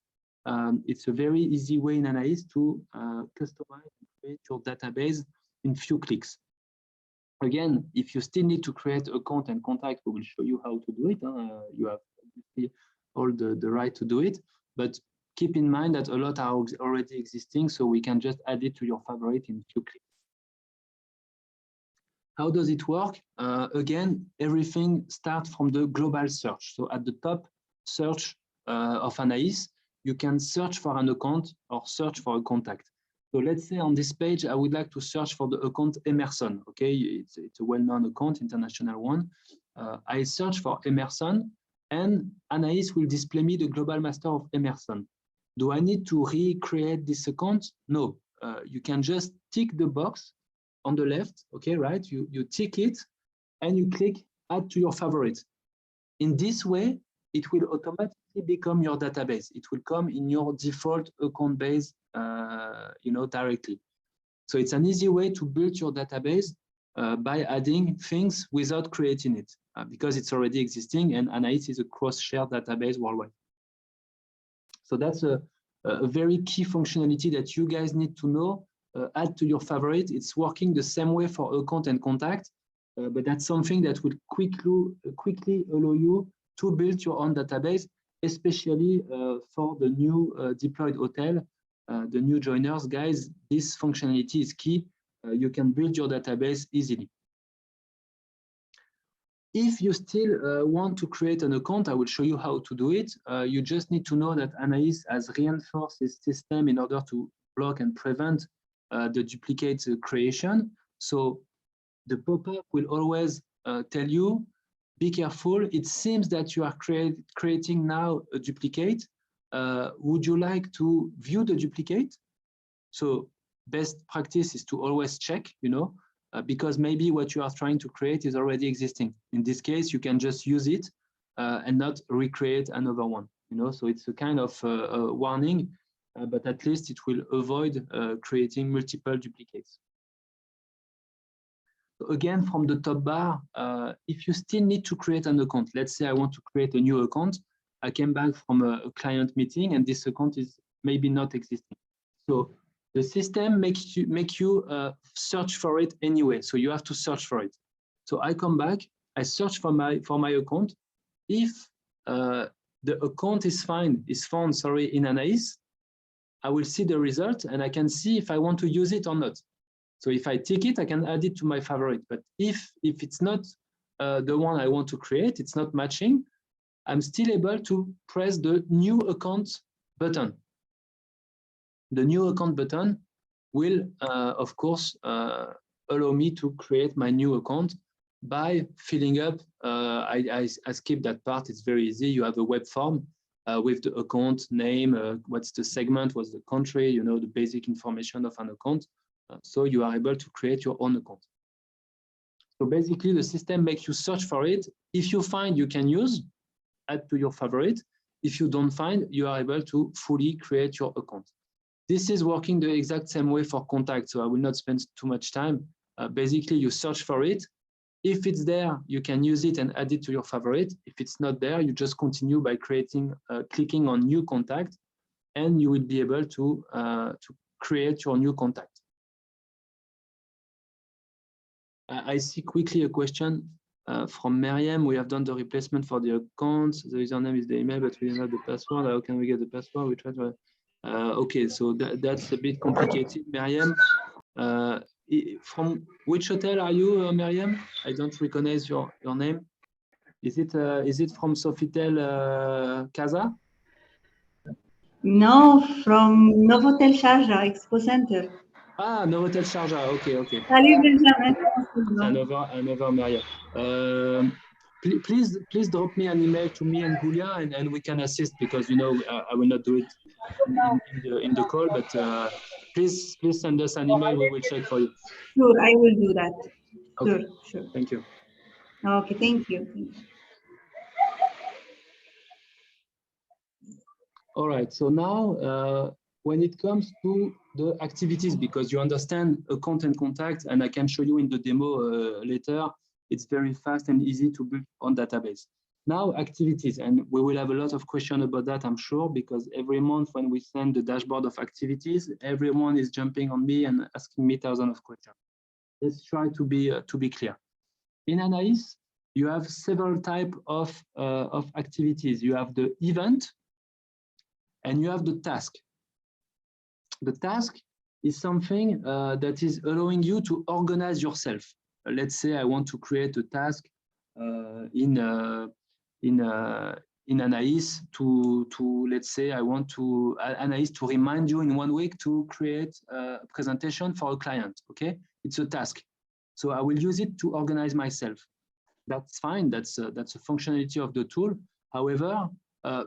It's a very easy way in ANAIS to customize and create your database in few clicks. Again, if you still need to create account and contact, we will show you how to do it. You have all the right to do it, but keep in mind that a lot are already existing, so we can just add it to your favorite in few clicks. How does it work? Again, everything starts from the global search. So at the top search of ANAIS, you can search for an account or search for a contact. So let's say on this page, I would like to search for the account Emerson. Okay, it's a well-known account, international one. I search for Emerson, and ANAIS will display me the global master of Emerson. Do I need to recreate this account? No, you can just tick the box on the left, okay, right? You tick it and you click add to your favorite. In this way, it will automatically become your database. It will come in your default account base, directly. So it's an easy way to build your database by adding things without creating it, because it's already existing, and ANAIS is a cross-shared database worldwide. So that's a very key functionality that you guys need to know. Add to your favorite. It's working the same way for account and contact, but that's something that will quickly allow you to build your own database, especially for the new deployed hotel, the new joiners, guys. This functionality is key. You can build your database easily. If you still want to create an account, I will show you how to do it. You just need to know that ANAIS has reinforced its system in order to block and prevent the duplicate creation. So the pop-up will always tell you, be careful. It seems that you are creating now a duplicate. Would you like to view the duplicate? So best practice is to always check, because maybe what you are trying to create is already existing. In this case, you can just use it and not recreate another one. So it's a kind of warning, but at least it will avoid creating multiple duplicates. Again, from the top bar, if you still need to create an account, let's say I want to create a new account, I came back from a client meeting and this account is maybe not existing. So the system makes you search for it anyway. So you have to search for it. So I come back, I search for my account. If the account is found in ANAIS, I will see the result and I can see if I want to use it or not. So if I tick it, I can add it to my favorite. But if it's not the one I want to create, it's not matching, I'm still able to press the new account button. The new account button will, of course, allow me to create my new account by filling up. I skipped that part. It's very easy. You have a web form with the account name, what's the segment, what's the country, the basic information of an account. So you are able to create your own account. So basically, the system makes you search for it. If you find, you can use, add to your favorite. If you don't find, you are able to fully create your account. This is working the exact same way for contact, so I will not spend too much time. Basically, you search for it. If it's there, you can use it and add it to your favorite. If it's not there, you just continue by clicking on new contact, and you will be able to create your new contact. I see quickly a question from Miriam. We have done the replacement for the account. The username is the email, but we don't have the password. How can we get the password? We try to. Okay, so that's a bit complicated, Miriam. From which hotel are you, Miriam? I don't recognize your name. Is it from Sofitel Casa? No, from Novotel Sharjah Expo Center. Ah, Novotel Sharjah. Okay. Salut Benjamin. Another Maria. Please drop me an email to me and Julia, and we can assist, because I will not do it in the call, but please send us an email. We will check for you. Sure, I will do that. Okay. Sure. Thank you. Okay, thank you. All right. So now, when it comes to the activities, because you understand account and contact, and I can show you in the demo later, it's very fast and easy to build on database. Now, activities, and we will have a lot of questions about that, I'm sure, because every month when we send the dashboard of activities, everyone is jumping on me and asking me thousands of questions. Let's try to be clear. In ANAIS, you have several types of activities. You have the event, and you have the task. The task is something that is allowing you to organize yourself. Let's say I want to create a task in ANAIS to let's say I want to ANAIS to remind you in 1 week to create a presentation for a client. Okay, it's a task, so I will use it to organize myself. That's fine. That's a functionality of the tool. However,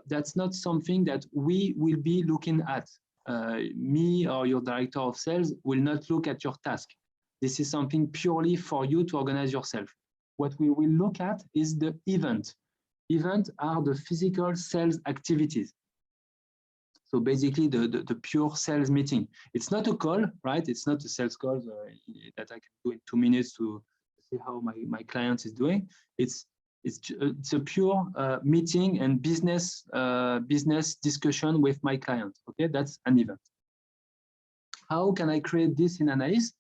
that's not something that we will be looking at. Me or your director of sales will not look at your task. This is something purely for you to organize yourself. What we will look at is the event. Events are the physical sales activities. So basically the pure sales meeting. It's not a call, right? It's not a sales call that I can do in 2 minutes to see how my client is doing. It's a pure meeting and business discussion with my client. Okay, that's an event. How can I create this in ANAIS?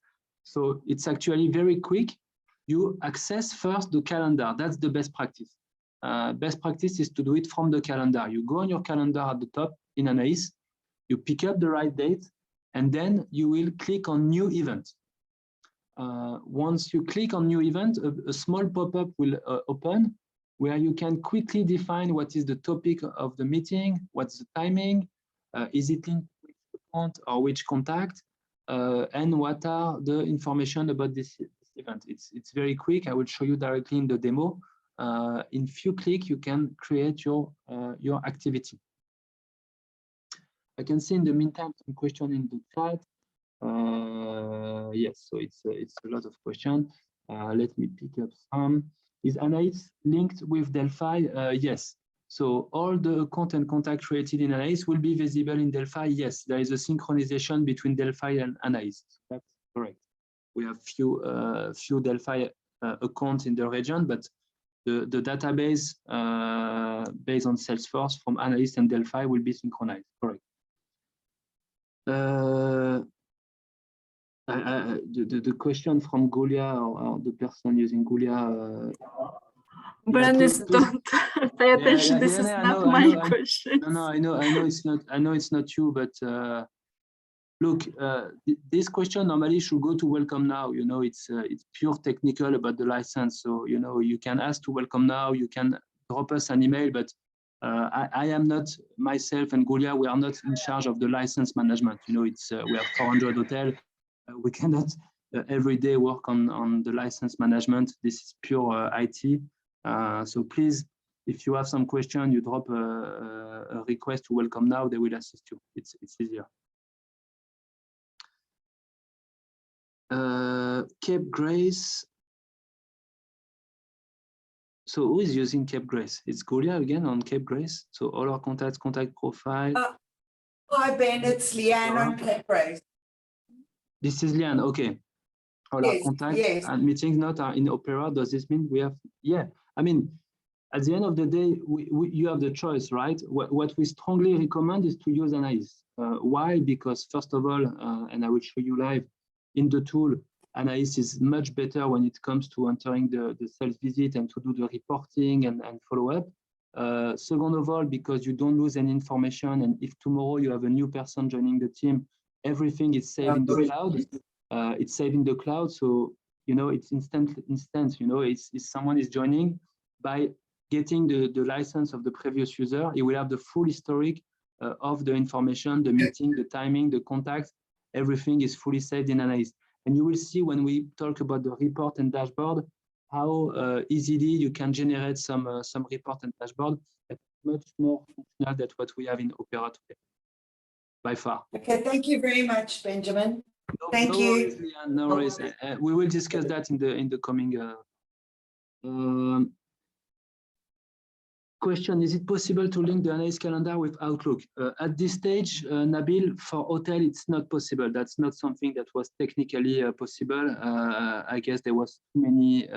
So it's actually very quick. You access first the calendar. That's the best practice. Best practice is to do it from the calendar. You go on your calendar at the top in ANAIS, you pick up the right date, and then you will click on new event. Once you click on new event, a small pop-up will open where you can quickly define what is the topic of the meeting, what's the timing, is it linked to which account or which contact, and what are the information about this event. It's very quick. I will show you directly in the demo. In few clicks, you can create your activity. I can see in the meantime some question in the chat. Yes, so it's a lot of questions. Let me pick up some. Is ANAIS linked with Delphi? Yes. So all the account and contact created in ANAIS will be visible in Delphi. Yes, there is a synchronization between Delphi and ANAIS. That's correct. We have few Delphi accounts in the region, but the database based on Salesforce from ANAIS and Delphi will be synchronized. Correct. The question from Gulia or the person using Gulia. Bernice, don't pay attention. This is not my question. No, I know it's not. I know it's not you, but look, this question normally should go to Welcome Now. You know, it's pure technical about the license. So you know, you can ask to Welcome Now. You can drop us an email, but I am not myself and Gulia. We are not in charge of the license management. You know, it's we have 400 hotels. We cannot every day work on the license management. This is pure IT. So please, if you have some question, you drop a request to Welcome Now. They will assist you. It's easier. Cape Grace. So who is using Cape Grace? It's Gulia again on Cape Grace. So all our contact profile. Hi Ben, it's Leanne on Cape Grace. This is Leanne. Okay. All our contacts and meetings not are in Opera. Does this mean we have? Yeah. I mean, at the end of the day, you have the choice, right? What we strongly recommend is to use ANAIS. Why? Because first of all, and I will show you live in the tool, ANAIS is much better when it comes to entering the sales visit and to do the reporting and follow up. Second of all, because you don't lose any information, and if tomorrow you have a new person joining the team, everything is saved in the cloud. It's saved in the cloud, so you know it's instant. You know, if someone is joining by getting the license of the previous user, he will have the full historic of the information, the meeting, the timing, the contacts. Everything is fully saved in ANAIS. And you will see when we talk about the report and dashboard, how easily you can generate some report and dashboard that's much more functional than what we have in Opera today, by far. Okay, thank you very much, Benjamin. Thank you. you. Worries, Leanne, no worries. We will discuss that in the coming. Question, is it possible to link the ANAIS calendar with Outlook? At this stage, Nabil, for hotel, it's not possible. That's not something that was technically possible. I guess there was too many,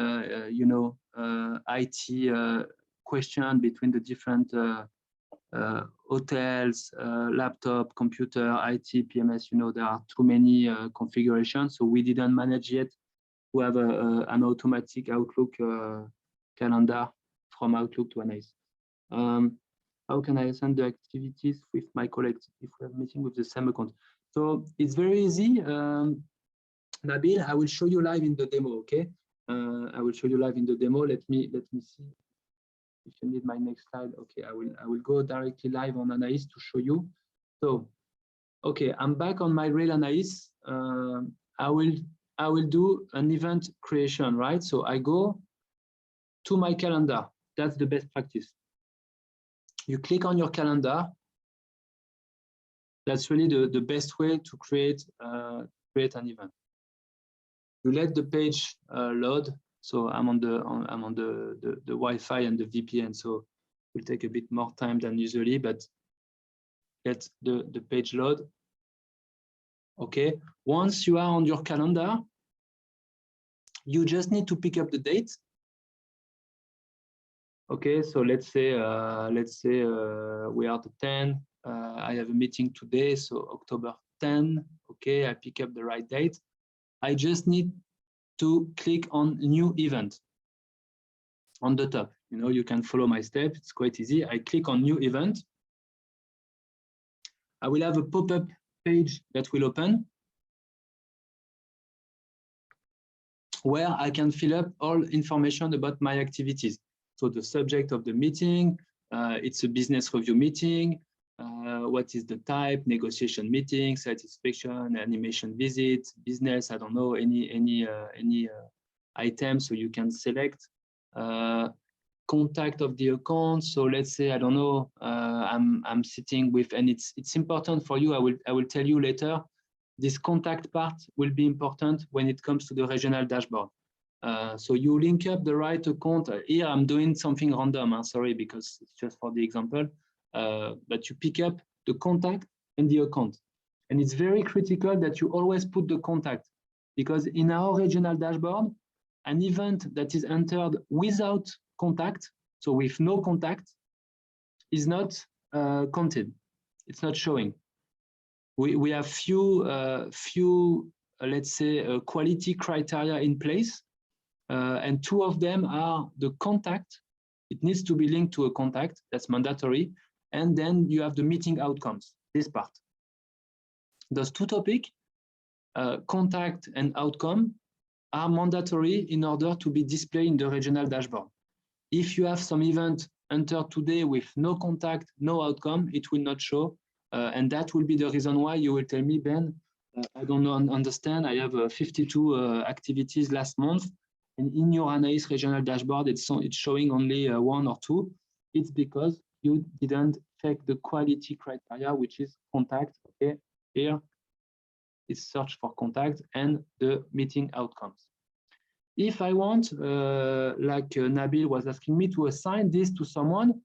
IT question between the different hotels, laptop, computer, IT, PMS, there are too many configurations. So we didn't manage yet to have an automatic Outlook calendar from Outlook to ANAIS. How can I send the activities with my colleagues if we have a meeting with the same account? So it's very easy. Nabil, I will show you live in the demo, okay? I will show you live in the demo. Let me see if you need my next slide. Okay, I will go directly live on ANAIS to show you. So, okay, I'm back on my real ANAIS. I will do an event creation, right? So I go to my calendar. That's the best practice. You click on your calendar. That's really the best way to create an event. You let the page load. So I'm on the Wi-Fi and the VPN, so it will take a bit more time than usually, but let the page load. Okay. Once you are on your calendar, you just need to pick up the date. Okay, so let's say we are the 10. I have a meeting today, so October 10. Okay, I pick up the right date. I just need to click on new event on the top. You can follow my step. It's quite easy. I click on new event. I will have a pop-up page that will open where I can fill up all information about my activities. So the subject of the meeting, it's a business review meeting. What is the type? Negotiation meeting, satisfaction, animation visit, business. I don't know, any item. So you can select contact of the account. So let's say I don't know. I'm sitting with, and it's important for you. I will tell you later. This contact part will be important when it comes to the regional dashboard. So you link up the right account. Here I'm doing something random, sorry, because it's just for the example, but you pick up the contact and the account. And it's very critical that you always put the contact, because in our regional dashboard, an event that is entered without contact, so with no contact, is not counted. It's not showing. We have few let's say, quality criteria in place. And two of them are the contact. It needs to be linked to a contact. That's mandatory. And then you have the meeting outcomes, this part. Those two topics, contact and outcome, are mandatory in order to be displayed in the regional dashboard. If you have some event entered today with no contact, no outcome, it will not show. And that will be the reason why you will tell me, Ben, I don't understand. I have 52 activities last month. And in your ANAIS regional dashboard, it's showing only 1 or 2. It's because you didn't check the quality criteria, which is contact. Okay, here it's search for contact and the meeting outcomes. If I want, like Nabil was asking me to assign this to someone,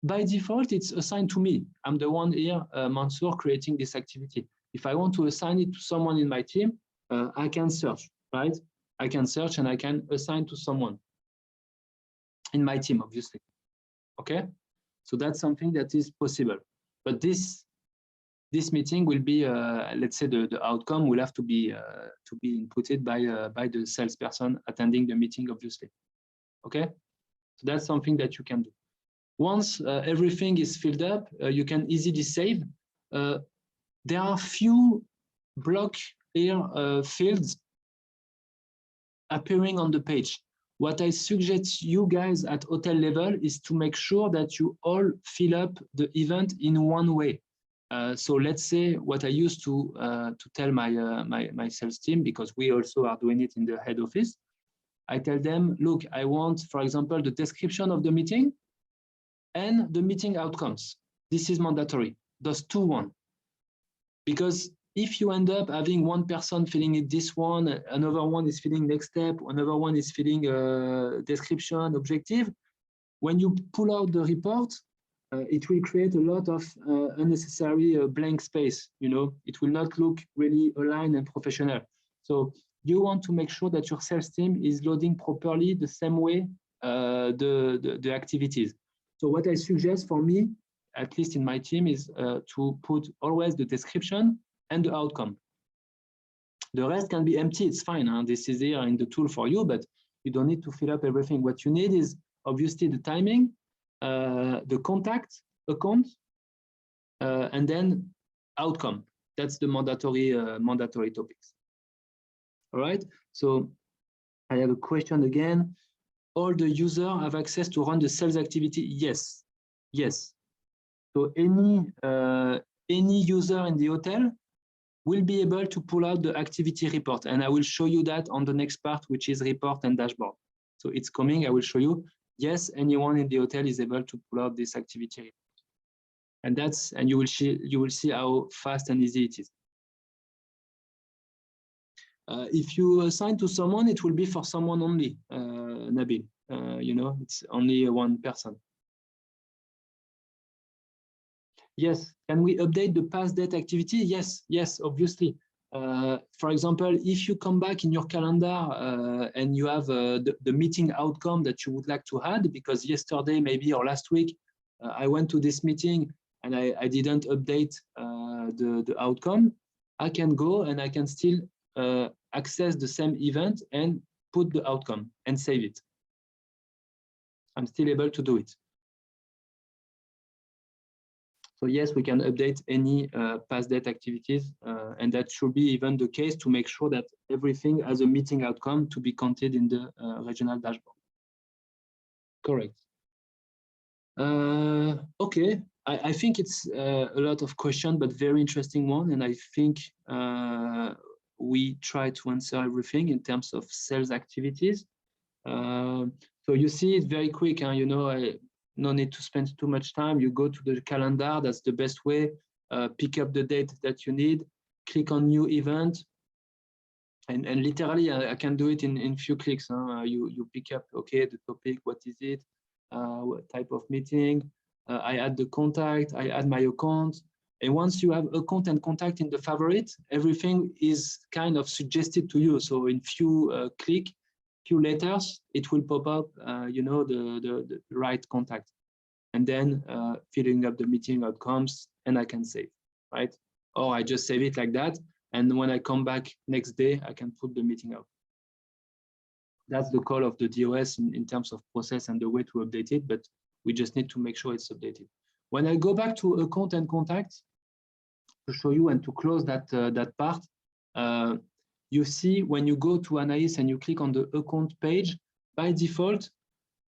by default, it's assigned to me. I'm the one here, Mansour, creating this activity. If I want to assign it to someone in my team, I can search, right? I can search and I can assign to someone in my team, obviously. Okay, so that's something that is possible. But this meeting will be, let's say, the outcome will have to be inputted by the salesperson attending the meeting, obviously. Okay, so that's something that you can do. Once everything is filled up, you can easily save. There are few block here fields appearing on the page. What I suggest you guys at hotel level is to make sure that you all fill up the event in one way. So let's say what I used to tell my sales team, because we also are doing it in the head office. I tell them, look, I want, for example, the description of the meeting and the meeting outcomes. This is mandatory, those two one. Because if you end up having one person filling it this one, another one is filling next step, another one is filling description, objective, when you pull out the report, it will create a lot of unnecessary blank space. It will not look really aligned and professional. So you want to make sure that your sales team is loading properly the same way the activities. So what I suggest for me, at least in my team, is to put always the description and the outcome. The rest can be empty, it's fine. Huh? This is here in the tool for you, but you don't need to fill up everything. What you need is obviously the timing, the contact account, and then outcome. That's the mandatory topics. All right, so I have a question again. All the users have access to run the sales activity? Yes, yes. So any user in the hotel will be able to pull out the activity report, and I will show you that on the next part, which is report and dashboard. So it's coming. I will show you. Yes, anyone in the hotel is able to pull out this activity report, and you will see how fast and easy it is. If you assign to someone, it will be for someone only, Nabil. It's only one person. Yes, can we update the past date activity? Yes, yes, obviously. For example, if you come back in your calendar and you have the meeting outcome that you would like to add, because yesterday maybe or last week, I went to this meeting and I didn't update the outcome, I can go and I can still access the same event and put the outcome and save it. I'm still able to do it. So yes, we can update any past date activities, and that should be even the case to make sure that everything has a meeting outcome to be counted in the regional dashboard. Correct. Okay, I think it's a lot of questions, but very interesting one, and I think we try to answer everything in terms of sales activities. So you see it's very quick, huh? No need to spend too much time. You go to the calendar, that's the best way. Pick up the date that you need, click on new event, and literally I can do it in few clicks. Huh? You pick up, okay, the topic, what is it, what type of meeting, I add the contact, I add my account. And once you have account and contact in the favorite, everything is kind of suggested to you. So in few few letters, it will pop up, the right contact, and then filling up the meeting outcomes, and I can save, right? Or I just save it like that, and when I come back next day, I can put the meeting out. That's the call of the DOS in terms of process and the way to update it, but we just need to make sure it's updated. When I go back to account and contact to show you and to close that part, you see when you go to ANAIS and you click on the account page, by default,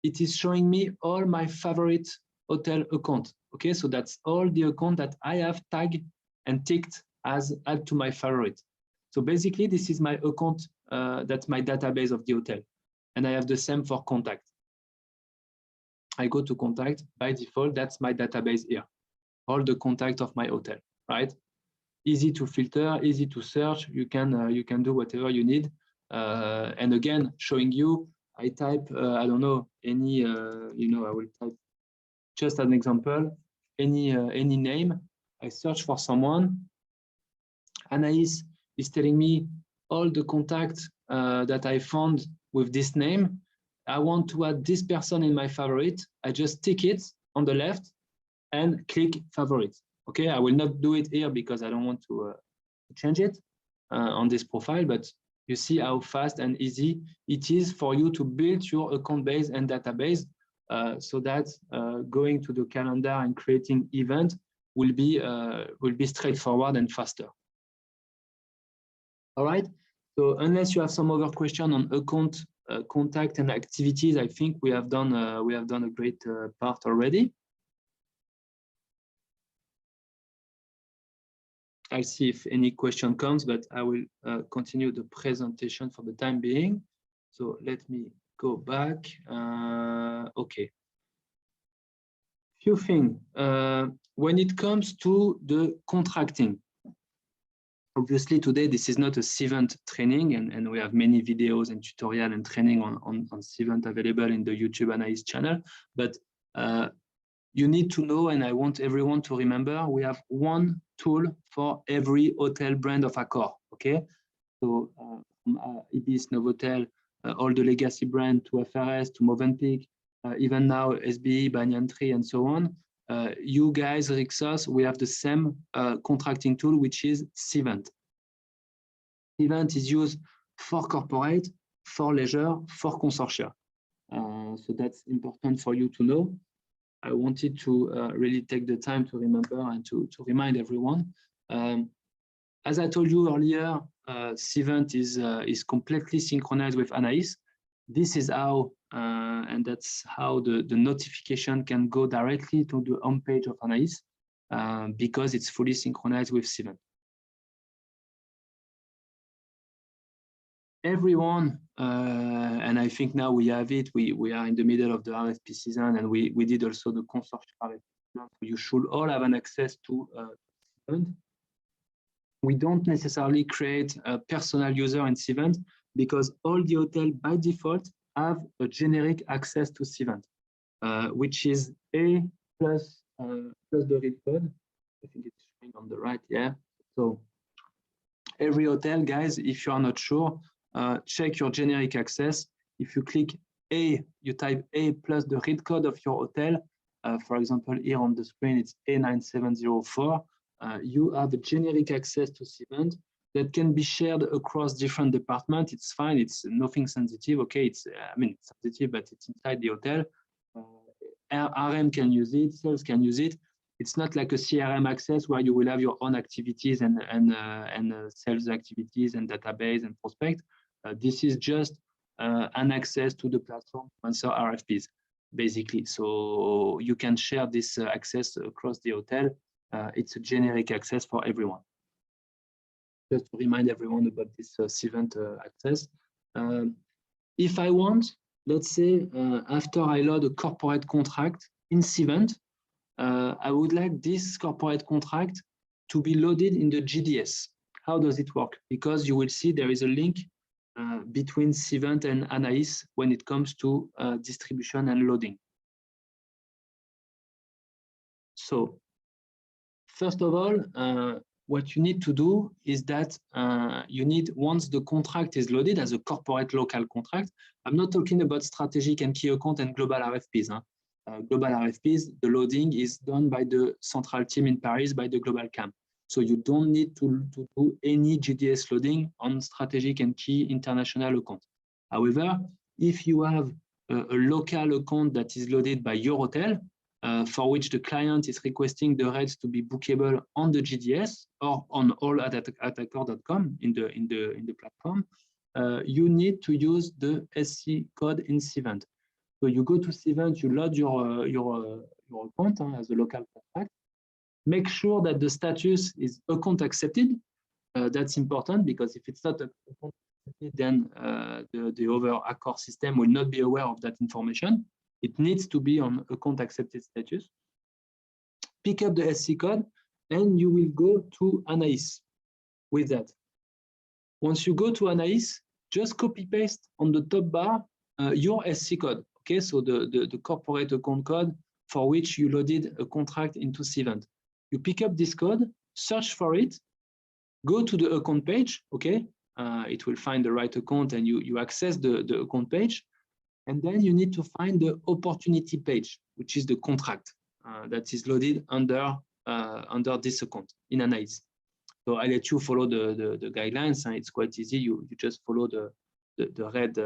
it is showing me all my favorite hotel account. Okay, so that's all the account that I have tagged and ticked as add to my favorite. So basically, this is my account, that's my database of the hotel. And I have the same for contact. I go to contact, by default, that's my database here. All the contact of my hotel, right? Easy to filter, easy to search. You can do whatever you need. And again, showing you, I type, I don't know, any, I will type just an example, any name. I search for someone. ANAIS is telling me all the contacts that I found with this name. I want to add this person in my favorite. I just tick it on the left and click favorite. Okay, I will not do it here because I don't want to change it on this profile, but you see how fast and easy it is for you to build your account base and database so that going to the calendar and creating event will be straightforward and faster. All right, so unless you have some other question on account, contact and activities, I think we have done a great part already. I'll see if any question comes, but I will continue the presentation for the time being. So let me go back. Okay. Few things. When it comes to the contracting, Obviously, today, this is not a Cvent training, and we have many videos and tutorial and training on Cvent available in the YouTube ANAIS channel. But you need to know, and I want everyone to remember, we have one tool for every hotel brand of Accor, okay? So from Ibis, Novotel, all the legacy brand to FRS, to Movenpick, even now SBE, Banyan Tree, and so on. You guys, Rixos, we have the same contracting tool, which is Cvent. Cvent is used for corporate, for leisure, for consortia. So that's important for you to know. I wanted to really take the time to remember and to remind everyone. As I told you earlier, Cvent is completely synchronized with ANAIS. This is how, and that's how the notification can go directly to the homepage of ANAIS because it's fully synchronized with Cvent. Everyone, and I think now we have it, we are in the middle of the RFP season, and we did also the consortium RFP. So you should all have an access to Cvent. We don't necessarily create a personal user in Cvent because all the hotels by default have a generic access to Cvent, which is A plus the read code. I think it's showing on the right, yeah. So every hotel, guys, if you are not sure, check your generic access. If you click A, you type A plus the read code of your hotel. For example, here on the screen, it's A9704. You have a generic access to Cvent that can be shared across different departments. It's fine. It's nothing sensitive. Okay, it's I mean it's sensitive, but it's inside the hotel. RM can use it. Sales can use it. It's not like a CRM access where you will have your own activities and sales activities and database and prospect. This is just an access to the platform to answer RFPs, basically. So you can share this access across the hotel. It's a generic access for everyone. Just to remind everyone about this Cvent access. If I want, let's say, after I load a corporate contract in Cvent, I would like this corporate contract to be loaded in the GDS. How does it work? Because you will see there is a link between Cvent and ANAIS when it comes to distribution and loading. So, first of all, what you need to do is that you need, once the contract is loaded as a corporate local contract, I'm not talking about strategic and key account and global RFPs. Huh? Global RFPs, the loading is done by the central team in Paris, by the global CAM. So you don't need to do any GDS loading on strategic and key international accounts. However, if you have a local account that is loaded by your hotel, for which the client is requesting the rates to be bookable on the GDS or on all at accor.com in the platform, you need to use the SC code in Cvent. So you go to Cvent, you load your account as a local contract. Make sure that the status is account accepted. That's important because if it's not account accepted, then the other Accor system will not be aware of that information. It needs to be on account accepted status. Pick up the SC code, and you will go to ANAIS with that. Once you go to ANAIS, just copy paste on the top bar your SC code. Okay, so the corporate account code for which you loaded a contract into Cvent. You pick up this code, search for it, go to the account page. Okay, it will find the right account, and you access the account page. And then you need to find the opportunity page, which is the contract that is loaded under this account in ANAIS. So I let you follow the guidelines, and it's quite easy. You just follow the red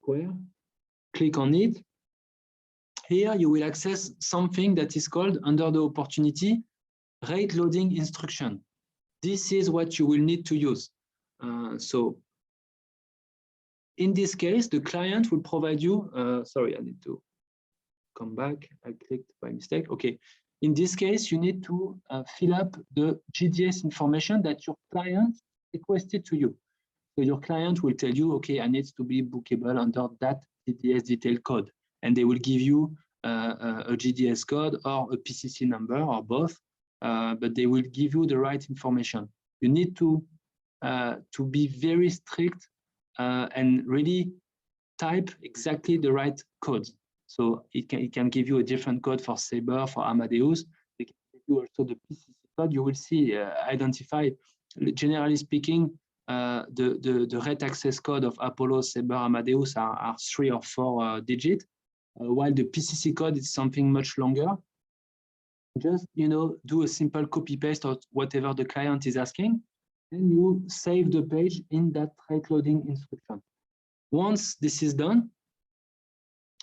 square, click on it. Here you will access something that is called, under the opportunity, rate loading instruction. This is what you will need to use. So in this case, the client will provide you, sorry, I need to come back. I clicked by mistake. Okay. In this case, you need to fill up the GDS information that your client requested to you. So your client will tell you, okay, I need to be bookable under that GDS detail code. And they will give you a GDS code or a PCC number or both. but they will give you the right information. You need to be very strict and really type exactly the right code. So it can give you a different code for Sabre, for Amadeus. It can give you also the PCC code. You will see, identify, generally speaking, the rate access code of Apollo, Sabre, Amadeus are 3 or 4 digits, while the PCC code is something much longer. Just, do a simple copy paste of whatever the client is asking, and you save the page in that rate loading instruction. Once this is done,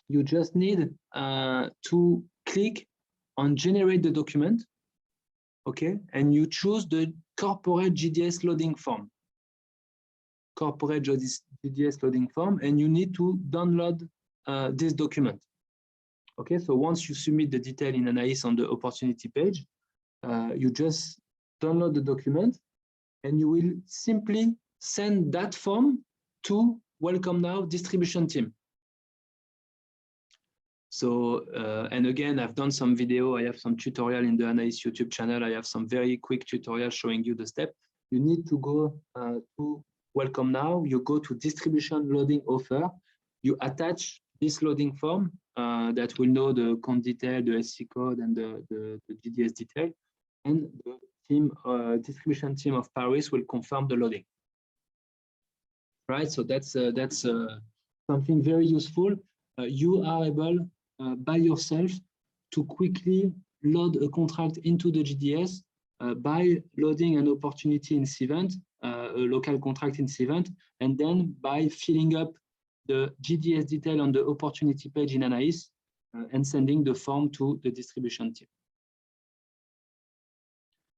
you just need to click on generate the document, okay? And you choose the corporate GDS loading form. Corporate GDS loading form, and you need to download this document. Okay, so once you submit the detail in ANAIS on the opportunity page, you just download the document, and you will simply send that form to Welcome Now distribution team. So, and again, I've done some video. I have some tutorial in the ANAIS YouTube channel. I have some very quick tutorial showing you the step. You need to go to Welcome Now. You go to distribution loading offer. You attach this loading form that will know the count detail, the SC code, and the GDS detail. And the team, distribution team of Paris will confirm the loading. Right, so that's something very useful. You are able by yourself to quickly load a contract into the GDS by loading an opportunity in Cvent, a local contract in Cvent, and then by filling up the GDS detail on the opportunity page in ANAIS and sending the form to the distribution team.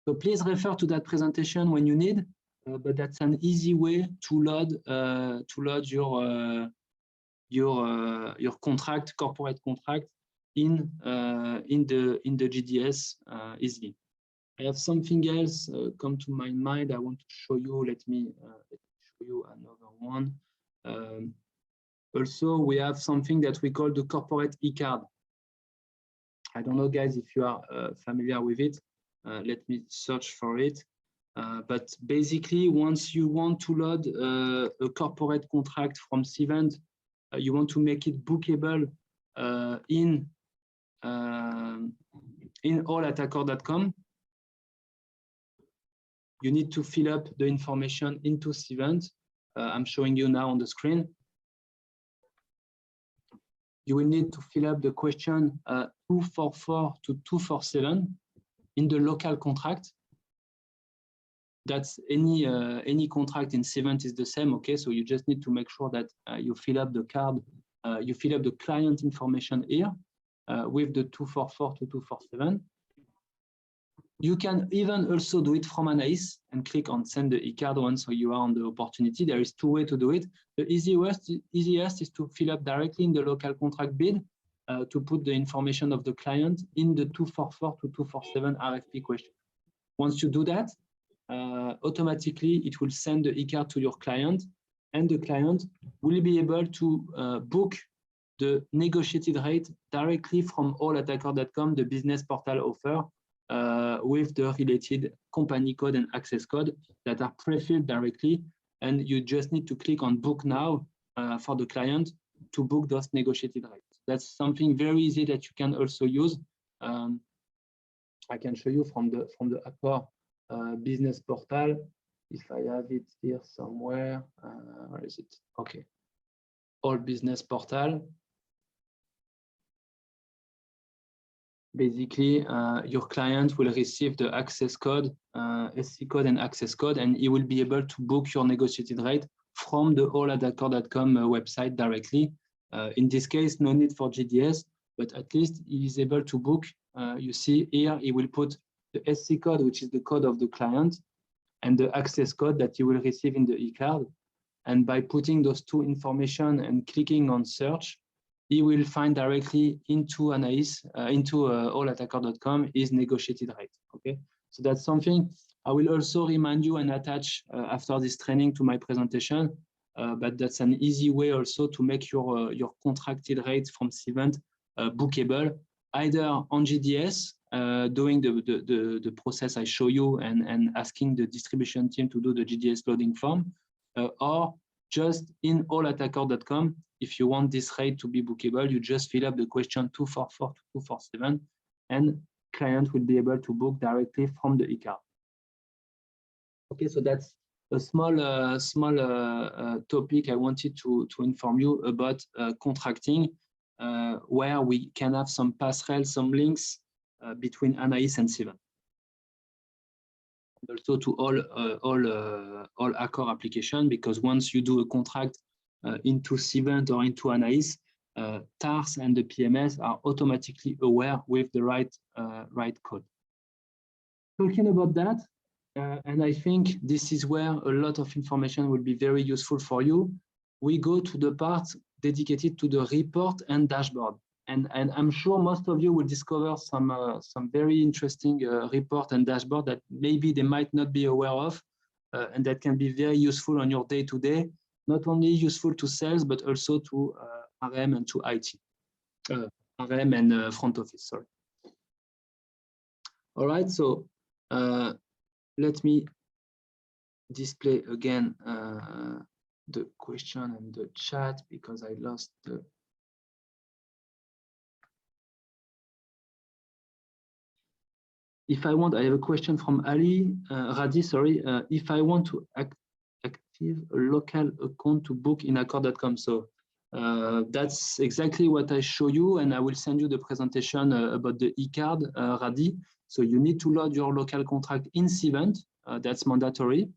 So please refer to that presentation when you need, but that's an easy way to load your contract, corporate contract, in the GDS easily. I have something else come to my mind. I want to show you. Let me show you another one. Also, we have something that we call the corporate e-card. I don't know, guys, if you are familiar with it. Let me search for it. But basically, once you want to load a corporate contract from Cvent, you want to make it bookable in all@accor.com. You need to fill up the information into Cvent. I'm showing you now on the screen. You will need to fill up the question 244 to 247 in the local contract. That's any contract in Cvent is the same, okay? So you just need to make sure that you fill up the card, you fill up the client information here with the 244 to 247. You can even also do it from ANAIS and click on send the e-card once so you are on the opportunity. There is 2 ways to do it. The easiest is to fill up directly in the local contract bid to put the information of the client in the 244 to 247 RFP question. Once you do that, automatically it will send the e-card to your client, and the client will be able to book the negotiated rate directly from all@accor.com, the business portal offer, with the related company code and access code that are pre-filled directly, and you just need to click on book now for the client to book those negotiated rates. That's something very easy that you can also use. I can show you from the Accor business portal, if I have it here somewhere. Where is it? Okay, all business portal. Basically, your client will receive the access code, SC code and access code, and he will be able to book your negotiated rate from the all@accor.com website directly. In this case, no need for GDS, but at least he is able to book. You see here, he will put the SC code, which is the code of the client, and the access code that you will receive in the e-card. And by putting those 2 information and clicking on search, he will find directly into ANAIS, into all@accor.com his negotiated rate. Okay, so that's something I will also remind you and attach after this training to my presentation. But that's an easy way also to make your contracted rate from Cvent bookable either on GDS, doing the process I show you and asking the distribution team to do the GDS loading form, or just in allattacker.com. If you want this rate to be bookable, you just fill up the question 244 to 247, and client will be able to book directly from the e-card. Okay, so that's a small topic I wanted to inform you about contracting, where we can have some passerelle, some links between ANAIS and Cvent. Also to all Accor application, because once you do a contract into Cvent or into ANAIS, TARS and the PMS are automatically aware with the right code. Talking about that, and I think this is where a lot of information will be very useful for you, we go to the part dedicated to the report and dashboard. And I'm sure most of you will discover some very interesting report and dashboard that maybe they might not be aware of, and that can be very useful on your day-to-day, not only useful to sales, but also to RM and to IT, RM and front office, sorry. All right, so let me display again the question and the chat, because I lost the. If I want, I have a question from Ali Radi, sorry. If I want to active a local account to book in Accor.com, so that's exactly what I show you, and I will send you the presentation about the e-card, Radi. So you need to load your local contract in Cvent, that's mandatory,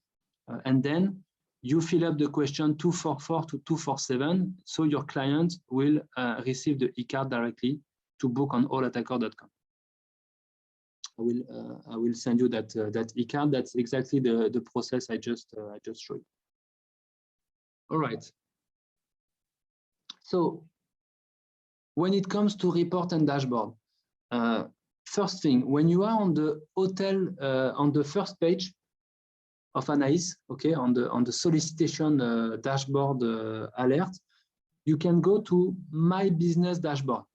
and then you fill up the question 244 to 247, so your client will receive the e-card directly to book on allattacker.com. I will send you that e-card. That's exactly the process I just showed you. All right. So when it comes to report and dashboard, first thing, when you are on the hotel on the first page of ANAIS, okay, on the solicitation dashboard alert, you can go to My Business Dashboard.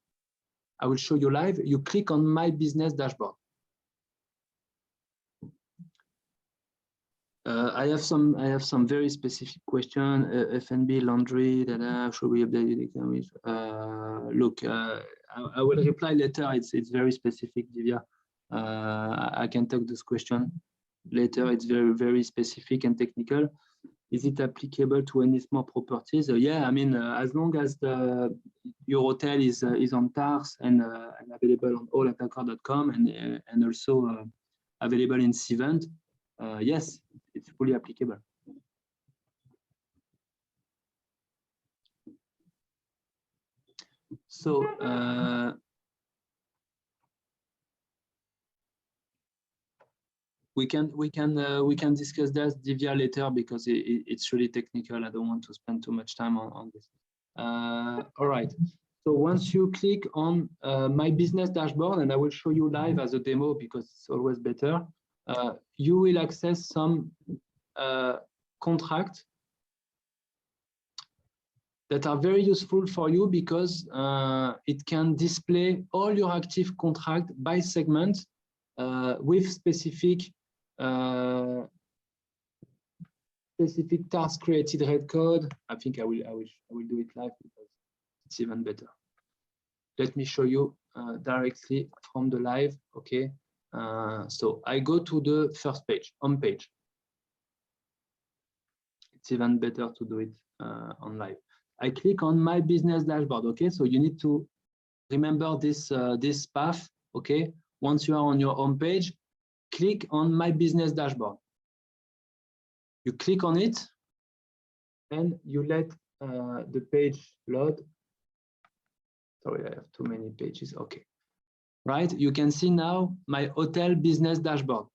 I will show you live. You click on My Business Dashboard. I have some very specific question. F&B, laundry, should we update it? Look, I will reply later. It's very specific, Divya. I can take this question later. It's very specific and technical. Is it applicable to any small properties? Yeah, I mean, as long as your hotel is on TARS and available on allattacker.com and also available in Cvent, yes, it's fully applicable. So we can discuss that, Divya, later, because it's really technical. I don't want to spend too much time on this. All right. So once you click on My Business Dashboard, and I will show you live as a demo because it's always better, you will access some contracts that are very useful for you, because it can display all your active contract by segment with specific task created rate code. I think I will do it live because it's even better. Let me show you directly from the live. Okay. So I go to the first page, home page. It's even better to do it on live. I click on My Business Dashboard. Okay, so you need to remember this path. Okay, once you are on your home page, click on My Business Dashboard. You click on it, and you let the page load. Sorry, I have too many pages. Okay. Right, you can see now my hotel business dashboard.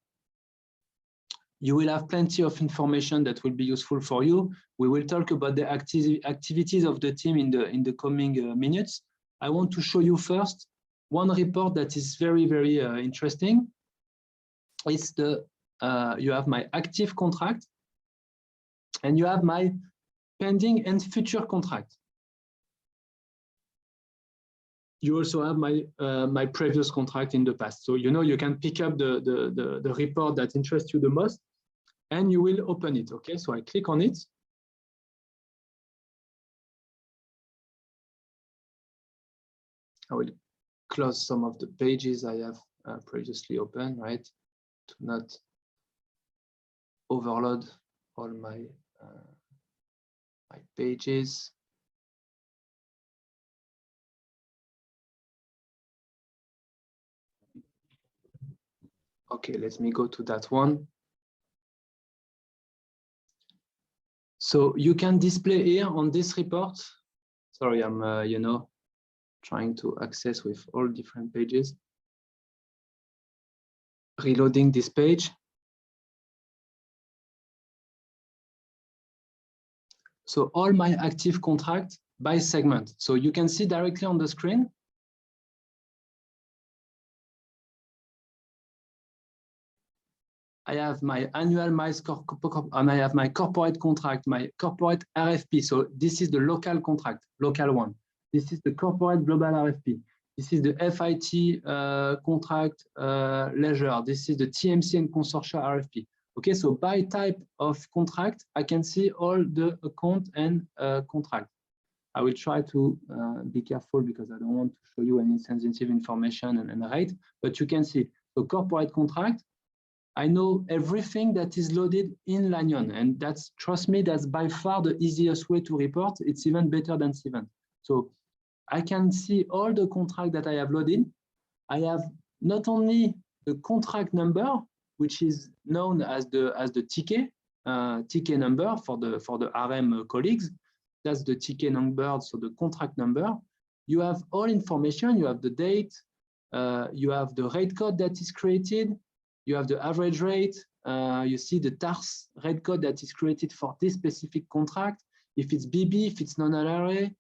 You will have plenty of information that will be useful for you. We will talk about the activities of the team in the coming minutes. I want to show you first one report that is very interesting. It's you have my active contract, and you have my pending and future contract. you also have my my previous contract in the past. So you can pick up the report that interests you the most, and you will open it. Okay, so I click on it. I will close some of the pages I have previously opened, right, to not overload all my my pages. Okay, let me go to that one. So you can display here on this report. Sorry, I'm trying to access with all different pages. Reloading this page. So all my active contracts by segment. So you can see directly on the screen. I have my annual, and I have my corporate contract, my corporate RFP. So this is the local contract, local one. This is the corporate global RFP. This is the FIT contract leisure. This is the TMC and consortia RFP. Okay, so by type of contract, I can see all the account and contract. I will try to be careful because I don't want to show you any sensitive information and rate, but you can see the corporate contract. I know everything that is loaded in Lanyon, and that's, trust me, that's by far the easiest way to report. It's even better than Cvent. So I can see all the contract that I have loaded. I have not only the contract number, which is known as the ticket number for the RM colleagues. That's the ticket number, so the contract number. You have all information. You have the date. You have the rate code that is created. You have the average rate. You see the TARS rate code that is created for this specific contract. If it's BB, if it's non-LRA,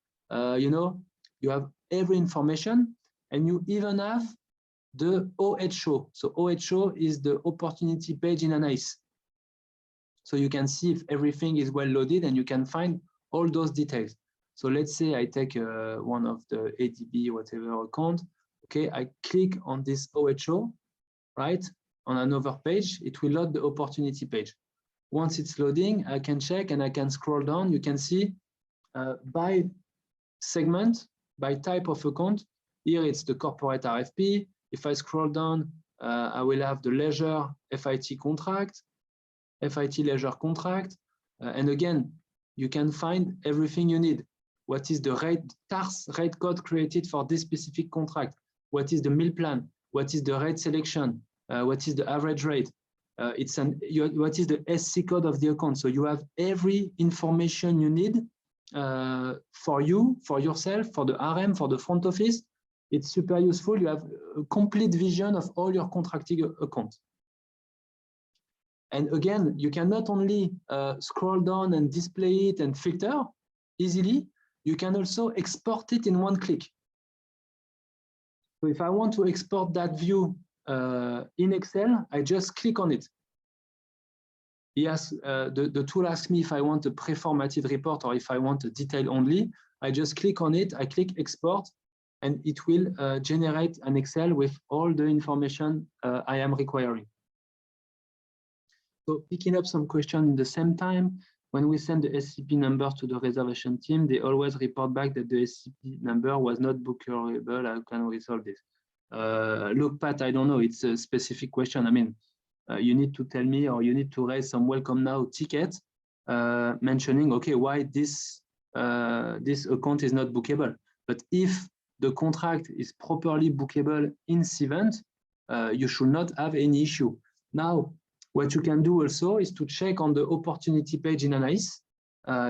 you have every information, and you even have the OHO. So OHO is the opportunity page in ANAIS. So you can see if everything is well loaded, and you can find all those details. So let's say I take one of the ADB, whatever account. Okay, I click on this OHO, right? On another page, it will load the opportunity page. Once it's loading, I can check and I can scroll down. You can see by segment, by type of account. Here it's the corporate RFP. If I scroll down, I will have the leisure FIT contract, FIT leisure contract. And again, you can find everything you need. What is the rate, TARS rate code created for this specific contract? What is the meal plan? What is the rate selection? What is the average rate? What is the SC code of the account? So you have every information you need for you, for yourself, for the RM, for the front office. It's super useful. You have a complete vision of all your contracting accounts. And again, you can not only scroll down and display it and filter easily, you can also export it in one click. So if I want to export that view in Excel, I just click on it. Yes, the tool asks me if I want a pre-formatted report or if I want a detail only. I just click on it, I click export, and it will generate an Excel with all the information I am requiring. So picking up some questions in the same time, when we send the SCP number to the reservation team, they always report back that the SCP number was not bookable. How can we resolve this? Look, Pat, I don't know. It's a specific question. I mean, you need to tell me, or you need to raise some welcome now ticket mentioning, okay, why this account is not bookable. But if the contract is properly bookable in Cvent, you should not have any issue. Now, what you can do also is to check on the opportunity page in ANAIS.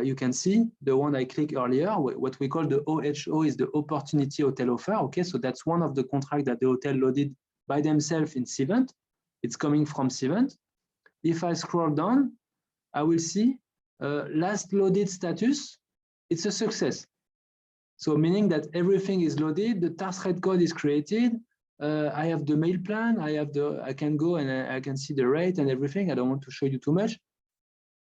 You can see the one I clicked earlier, what we call the OHO is the opportunity hotel offer. Okay, so that's one of the contracts that the hotel loaded by themselves in Cvent. It's coming from Cvent. If I scroll down, I will see last loaded status. It's a success. So meaning that everything is loaded, the TARS rate code is created. I have the mail plan. I can go and I can see the rate and everything. I don't want to show you too much.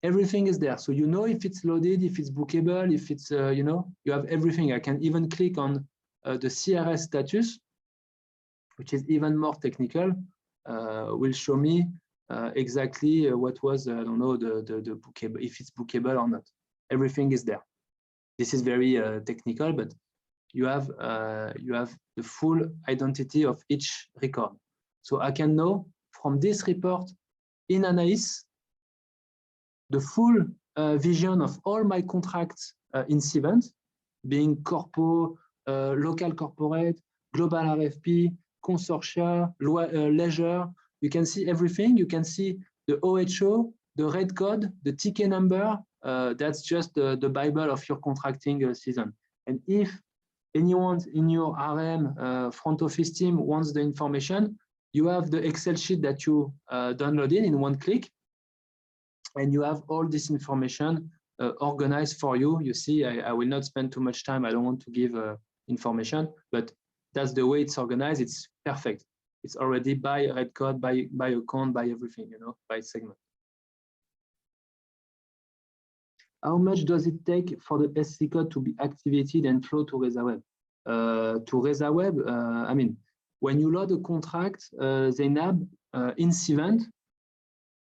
Everything is there. So you know if it's loaded, if it's bookable, if it's, you have everything. I can even click on the CRS status, which is even more technical, will show me exactly what was, I don't know, the bookable, if it's bookable or not. Everything is there. This is very technical, but you have the full identity of each record. So I can know from this report in ANAIS the full vision of all my contracts in Cvent, being corpo, local corporate, global RFP, consortia, leisure. You can see everything. You can see the OHO, the red code, the ticket number. That's just the Bible of your contracting season. And if anyone in your RM front office team wants the information, you have the Excel sheet that you downloaded in one click, and you have all this information organized for you. You see, I will not spend too much time. I don't want to give information, but that's the way it's organized. It's perfect. It's already by red code, by account, by everything, you know, by segment. How much does it take for the SC code to be activated and flow to ResaWeb? To ResaWeb, I mean, when you load a contract, Zainab, in Cvent,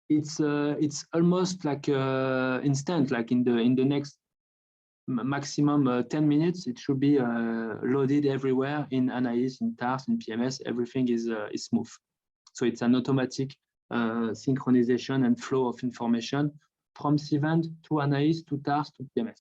it's almost like instant, like in the next maximum 10 minutes, it should be loaded everywhere in ANAIS, in TARS, in PMS. Everything is smooth. So it's an automatic synchronization and flow of information from Cvent to ANAIS to TARS to PMS.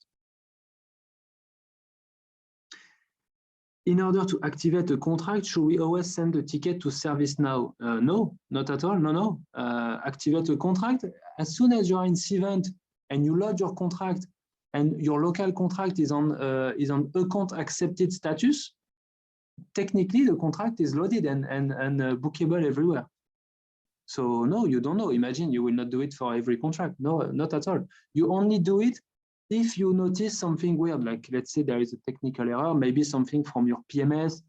In order to activate a contract, should we always send a ticket to ServiceNow? No, not at all. No. Activate a contract as soon as you are in Cvent and you load your contract, and your local contract is on account accepted status. Technically, the contract is loaded and bookable everywhere. So no, you don't know. Imagine you will not do it for every contract. No, not at all. You only do it if you notice something weird, like let's say there is a technical error, maybe something from your PMS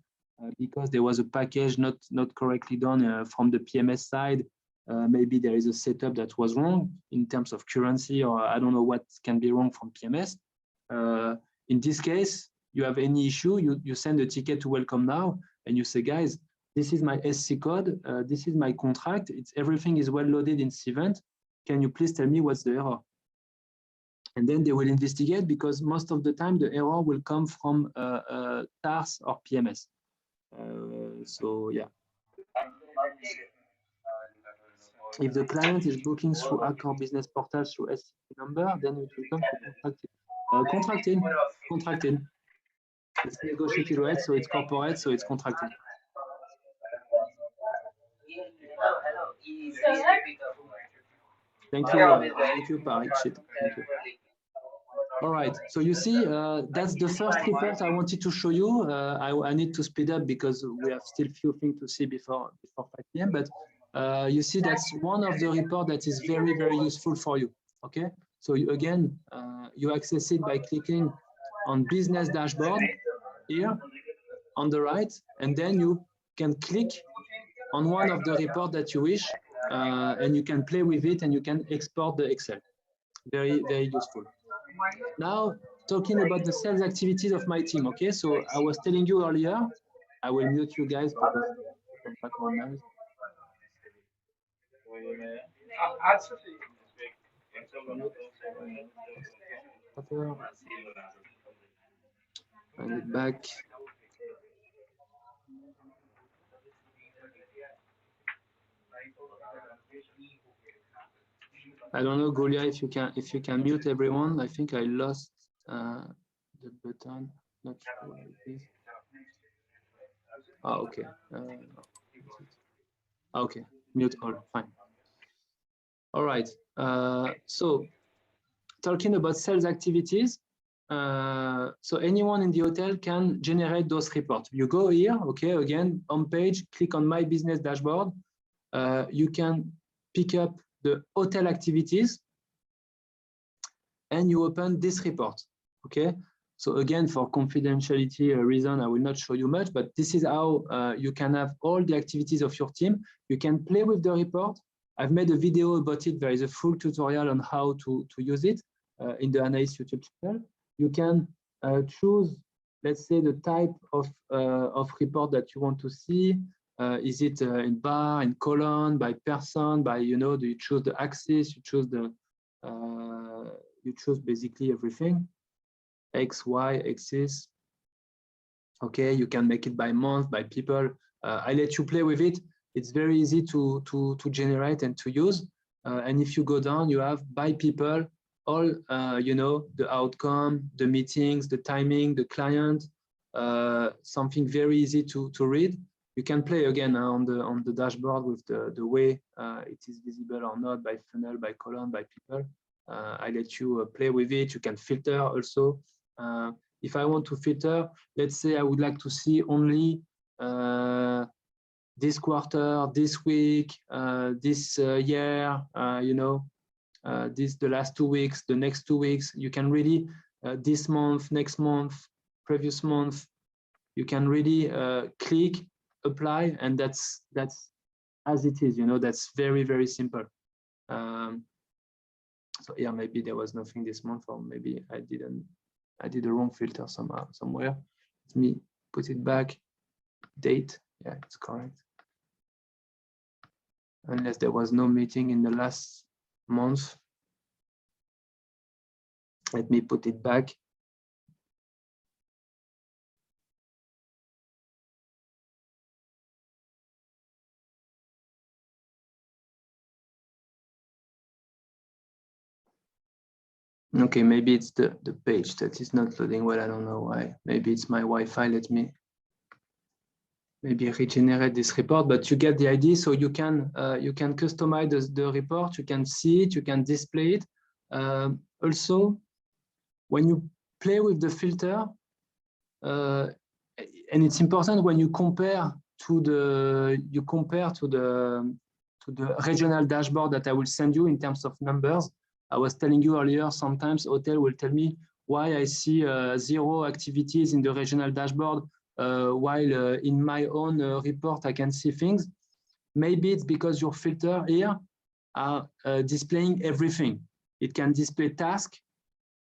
because there was a package not correctly done from the PMS side. Maybe there is a setup that was wrong in terms of currency, or I don't know what can be wrong from PMS. In this case, you have any issue, you send a ticket to Welcome Now, and you say, guys, this is my SC code, this is my contract, everything is well loaded in Cvent. Can you please tell me what's the error? And then they will investigate, because most of the time the error will come from TARS or PMS. So yeah. If the client is booking through Accor Business Portal through SCP number, then it will come to contracted. It's negotiated rate, so it's corporate, so it's contracted. Thank you, Parikshit. Thank you. All right, so you see, that's the first report I wanted to show you. I need to speed up because we have still few things to see before 5 p.m. But you see, that's one of the reports that is very, very useful for you. Okay, so again, you access it by clicking on Business Dashboard here on the right, and then you can click on one of the reports that you wish, and you can play with it, and you can export the Excel. Very, very useful. Now, talking about the sales activities of my team. Okay, so I was telling you earlier, I will mute you guys because background noise. And it back. I don't know, Golia, if you can mute everyone. I think I lost the button. Not sure what it is. Oh, okay. Okay, mute all. Fine. All right. So talking about sales activities. So anyone in the hotel can generate those reports. You go here, okay, again, on page, click on My Business Dashboard. You can pick up the hotel activities and you open this report, okay? So again, for confidentiality reason, I will not show you much, but this is how you can have all the activities of your team. You can play with the report. I've made a video about it. There is a full tutorial on how to use it in the ANAIS YouTube channel. You can choose, let's say the type of report that you want to see. Is it in bar, in column, by person, by, you know, do you choose the axis, you choose the, you choose basically everything, X, Y, axis. Okay, you can make it by month, by people. I let you play with it. It's very easy to generate and to use. And if you go down, you have by people, all, you know, the outcome, the meetings, the timing, the client, something very easy to read. You can play again on the dashboard with the way it is visible or not, by funnel, by column, by people. I let you play with it. You can filter also. If I want to filter, let's say I would like to see only this quarter, this week, this year, you know, the last 2 weeks, the next 2 weeks. You can really this month, next month, previous month. You can really click, apply, and that's as it is. You know, that's very, very simple. So yeah, maybe there was nothing this month, or maybe I did a wrong filter somehow, somewhere. Let me put it back. Date, yeah, it's correct. Unless there was no meeting in the last month. Let me put it back. Okay, maybe it's the page that is not loading well. I don't know why. Maybe it's my Wi-Fi. Let me maybe regenerate this report, but you get the idea. So you can customize the report. You can see it. You can display it. Also, when you play with the filter, and it's important when you compare to the regional dashboard that I will send you in terms of numbers. I was telling you earlier, sometimes hotel will tell me why I see 0 activities in the regional dashboard, while in my own report I can see things. Maybe it's because your filter here are displaying everything. It can display task,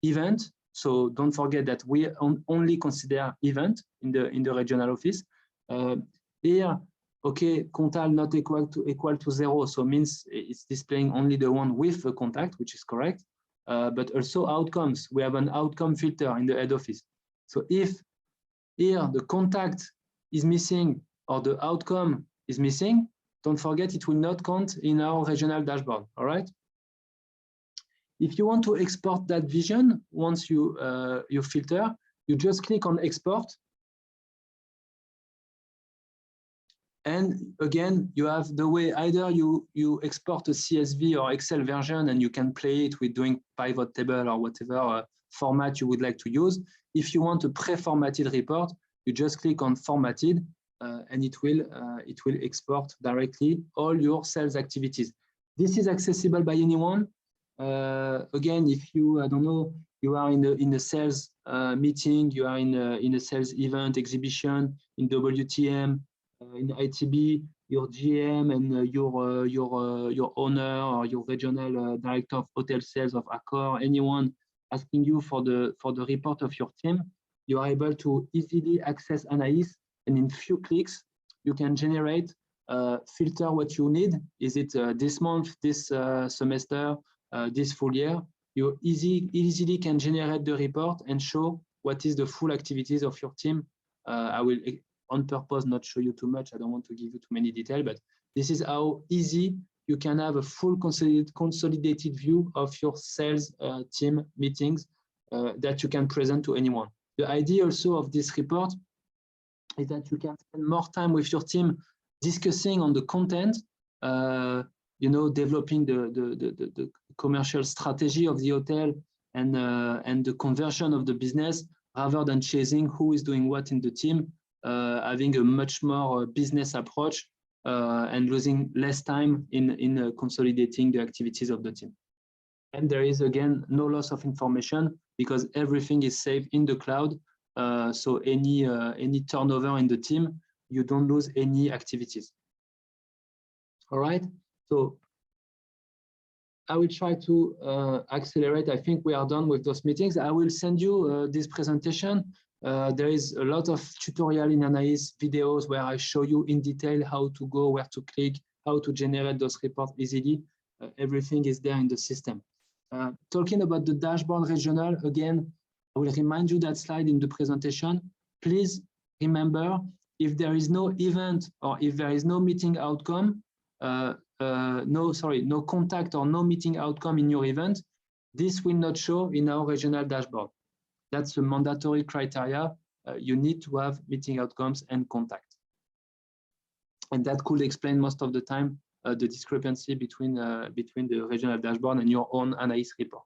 event. So don't forget that we only consider event in the regional office. Here, okay, contact not equal to 0, so means it's displaying only the one with the contact, which is correct. But also outcomes. We have an outcome filter in the head office. So if here the contact is missing or the outcome is missing, don't forget it will not count in our regional dashboard. All right. If you want to export that vision, once you filter, you just click on export. And again, you have the way either you export a CSV or Excel version, and you can play it with doing pivot table or whatever format you would like to use. If you want a pre-formatted report, you just click on formatted, and it will export directly all your sales activities. This is accessible by anyone. Again, if you, I don't know, you are in a sales meeting, you are in a sales event, exhibition, in WTM, in ITB, your GM and your owner or your regional director of hotel sales of Accor, anyone asking you for the report of your team, you are able to easily access ANAIS, and in few clicks you can generate, filter what you need. Is it this month, this semester, this full year? You easily can generate the report and show what is the full activities of your team. I will on purpose not show you too much. I don't want to give you too many details, but this is how easy you can have a full consolidated view of your sales team meetings that you can present to anyone. The idea also of this report is that you can spend more time with your team discussing on the content, you know, developing the commercial strategy of the hotel and the conversion of the business, rather than chasing who is doing what in the team, having a much more business approach and losing less time in consolidating the activities of the team. And there is, again, no loss of information because everything is saved in the cloud. So any turnover in the team, you don't lose any activities. All right. So I will try to accelerate. I think we are done with those meetings. I will send you this presentation. There is a lot of tutorial in ANAIS videos where I show you in detail how to go, where to click, how to generate those reports easily. Everything is there in the system. Talking about the dashboard regional, again, I will remind you that slide in the presentation. Please remember, if there is no event or if there is no meeting outcome, no contact or no meeting outcome in your event, this will not show in our regional dashboard. That's a mandatory criteria. You need to have meeting outcomes and contact. And that could explain most of the time the discrepancy between the regional dashboard and your own ANAIS report.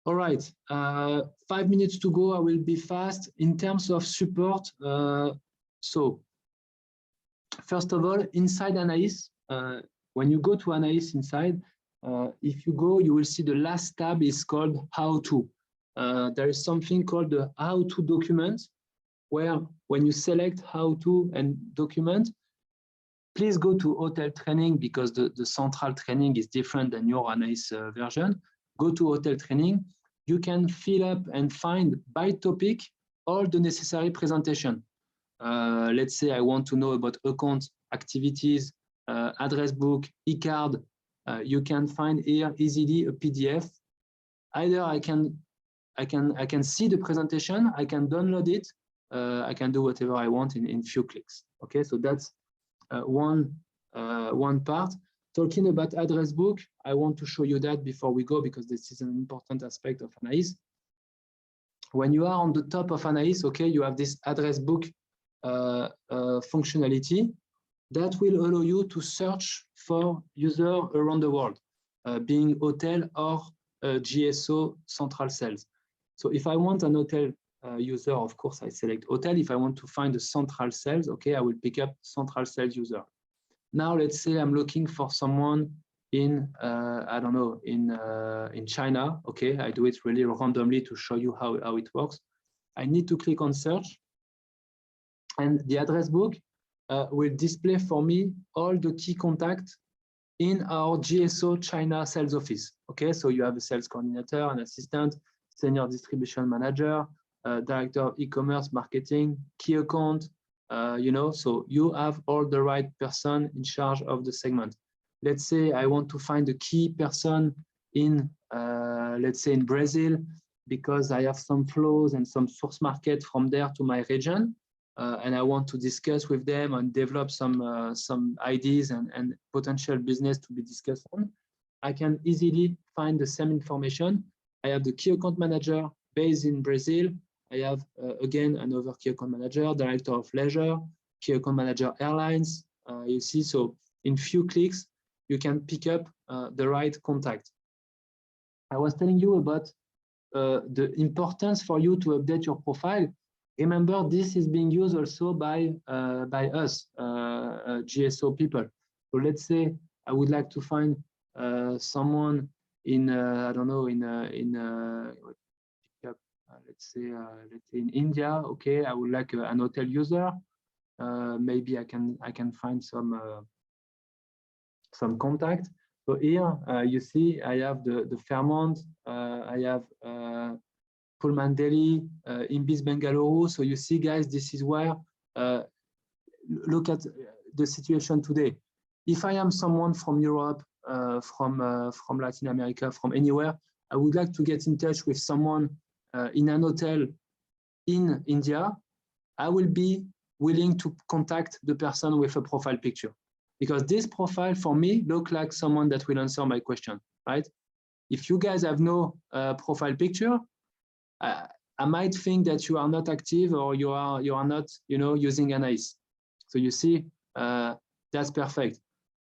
All right, 5 minutes to go. I will be fast. In terms of support, so first of all, inside ANAIS, when you go to ANAIS inside, if you go, you will see the last tab is called How To. There is something called the How To document, where when you select How To and document, please go to hotel training because the central training is different than your ANAIS version. Go to hotel training. You can fill up and find by topic all the necessary presentation. Let's say I want to know about account activities, address book, e-card. You can find here easily a PDF. Either I can see the presentation, I can download it, I can do whatever I want in few clicks. Okay, so that's one part. Talking about address book, I want to show you that before we go because this is an important aspect of ANAIS. When you are on the top of ANAIS, okay, you have this address book functionality that will allow you to search for users around the world, being hotel or GSO central sales. So if I want an hotel user, of course, I select hotel. If I want to find a central sales, okay, I will pick up central sales user. Now, let's say I'm looking for someone in, I don't know, in China. Okay, I do it really randomly to show you how it works. I need to click on search. And the address book will display for me all the key contacts in our GSO China sales office. Okay, so you have a sales coordinator, an assistant, senior distribution manager, director of e-commerce marketing, key account, you know, so you have all the right person in charge of the segment. Let's say I want to find a key person in, let's say in Brazil, because I have some flows and some source market from there to my region. And I want to discuss with them and develop some ideas and potential business to be discussed on. I can easily find the same information. I have the key account manager based in Brazil. I have, again, another key account manager, director of leisure, key account manager airlines. You see, so in few clicks, you can pick up the right contact. I was telling you about the importance for you to update your profile. Remember, this is being used also by us, GSO people. So let's say I would like to find someone in, I don't know, let's say in India. Okay, I would like an hotel user. Maybe I can find some contact. So here you see I have the Fairmont. I have Pullman Delhi, Ibis Bengaluru. So you see, guys, this is where look at the situation today. If I am someone from Europe, from Latin America, from anywhere, I would like to get in touch with someone in an hotel in India. I will be willing to contact the person with a profile picture, because this profile for me look like someone that will answer my question, right? If you guys have no profile picture, I might think that you are not active or you are not, you know, using ANAIS. So you see, that's perfect.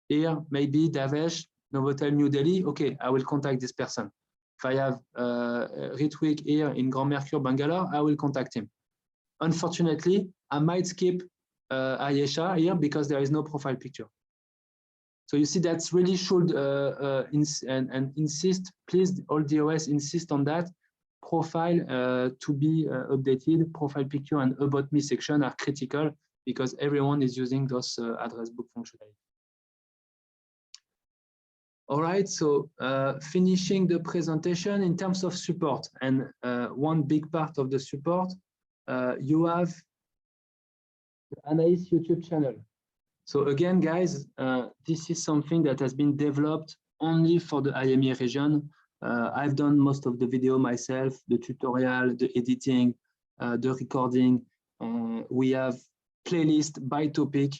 Here, maybe Davesh, Novotel New Delhi. Okay, I will contact this person. If I have Ritwik here in Grand Mercure, Bangalore, I will contact him. Unfortunately, I might skip Ayesha here because there is no profile picture. So you see, that's really should insist, please, all DOS insist on that. Profile to be updated, profile picture and about me section are critical because everyone is using those address book functionality. All right, so finishing the presentation in terms of support, and one big part of the support, you have the ANAIS YouTube channel. So again, guys, this is something that has been developed only for the IMEA region. I've done most of the video myself, the tutorial, the editing, the recording. We have playlist by topic.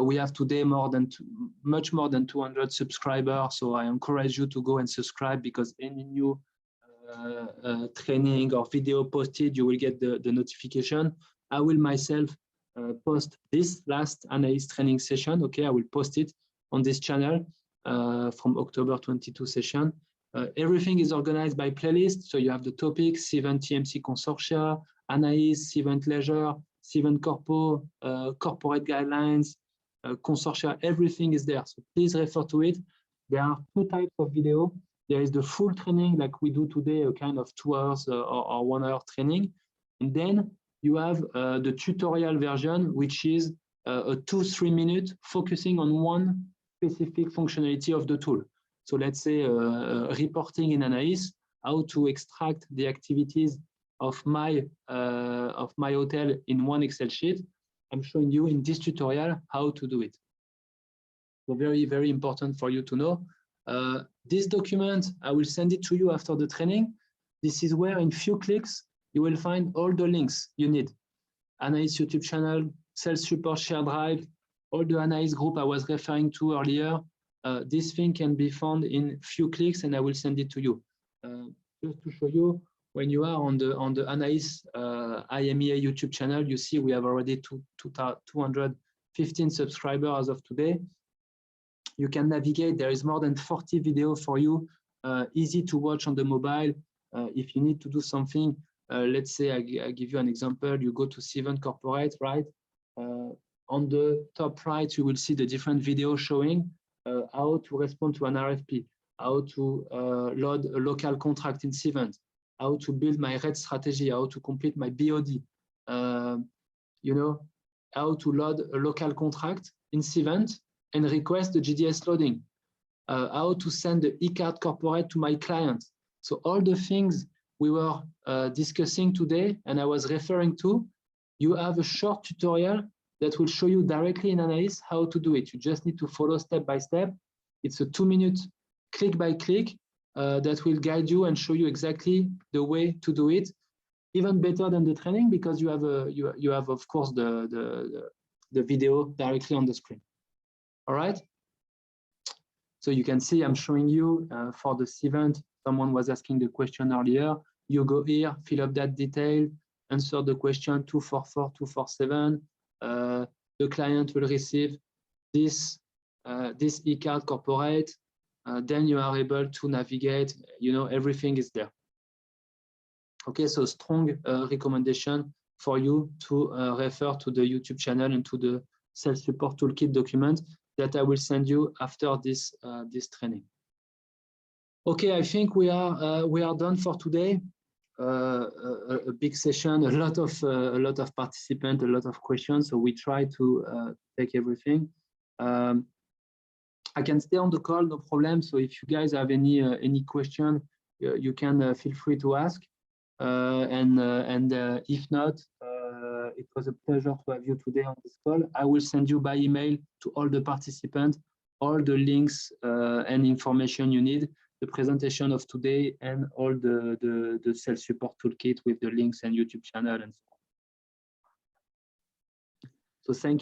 We have today much more than 200 subscribers. So I encourage you to go and subscribe, because any new training or video posted, you will get the notification. I will myself post this last ANAIS training session. Okay, I will post it on this channel from October 22 session. Everything is organized by playlist. So you have the topics, Cvent TMC Consortia, ANAIS, Cvent Leisure, Cvent Corpo, corporate guidelines, Consortia, everything is there. So please refer to it. There are two types of video. There is the full training like we do today, a kind of 2 hours or 1 hour training. And then you have the tutorial version, which is a 2-3 minute focusing on one specific functionality of the tool. So let's say reporting in ANAIS, how to extract the activities of my hotel in one Excel sheet. I'm showing you in this tutorial how to do it. So very, very important for you to know. This document, I will send it to you after the training. This is where in few clicks, you will find all the links you need. ANAIS YouTube channel, sales support share drive, all the ANAIS group I was referring to earlier. This thing can be found in few clicks, and I will send it to you. Just to show you, when you are on the ANAIS IMEA YouTube channel, you see we have already 215 subscribers as of today. You can navigate. There is more than 40 videos for you, easy to watch on the mobile. If you need to do something, let's say I give you an example. You go to Cvent Corporate, right? On the top right, you will see the different videos showing how to respond to an RFP, how to load a local contract in Cvent, how to build my red strategy, how to complete my BOD, you know, how to load a local contract in Cvent and request the GDS loading, how to send the e-card corporate to my client. So all the things we were discussing today and I was referring to, you have a short tutorial that will show you directly in ANAIS how to do it. You just need to follow step by step. It's a 2-minute click by click that will guide you and show you exactly the way to do it. Even better than the training, because you have you have of course the video directly on the screen. All right. So you can see I'm showing you for the Cvent. Someone was asking the question earlier. You go here, fill up that detail, answer the question 244, 247. The client will receive this e-card corporate. Then you are able to navigate. You know, everything is there. Okay, so strong recommendation for you to refer to the YouTube channel and to the Sales Support Toolkit document that I will send you after this this training. Okay, I think we are done for today. A big session, a lot of participants, a lot of questions. So we try to take everything. I can stay on the call, no problem. So if you guys have any question, you can feel free to ask. If not, it was a pleasure to have you today on this call. I will send you by email to all the participants all the links and information you need, the presentation of today, and all the Sales Support Toolkit with the links and YouTube channel and so on. So thank you.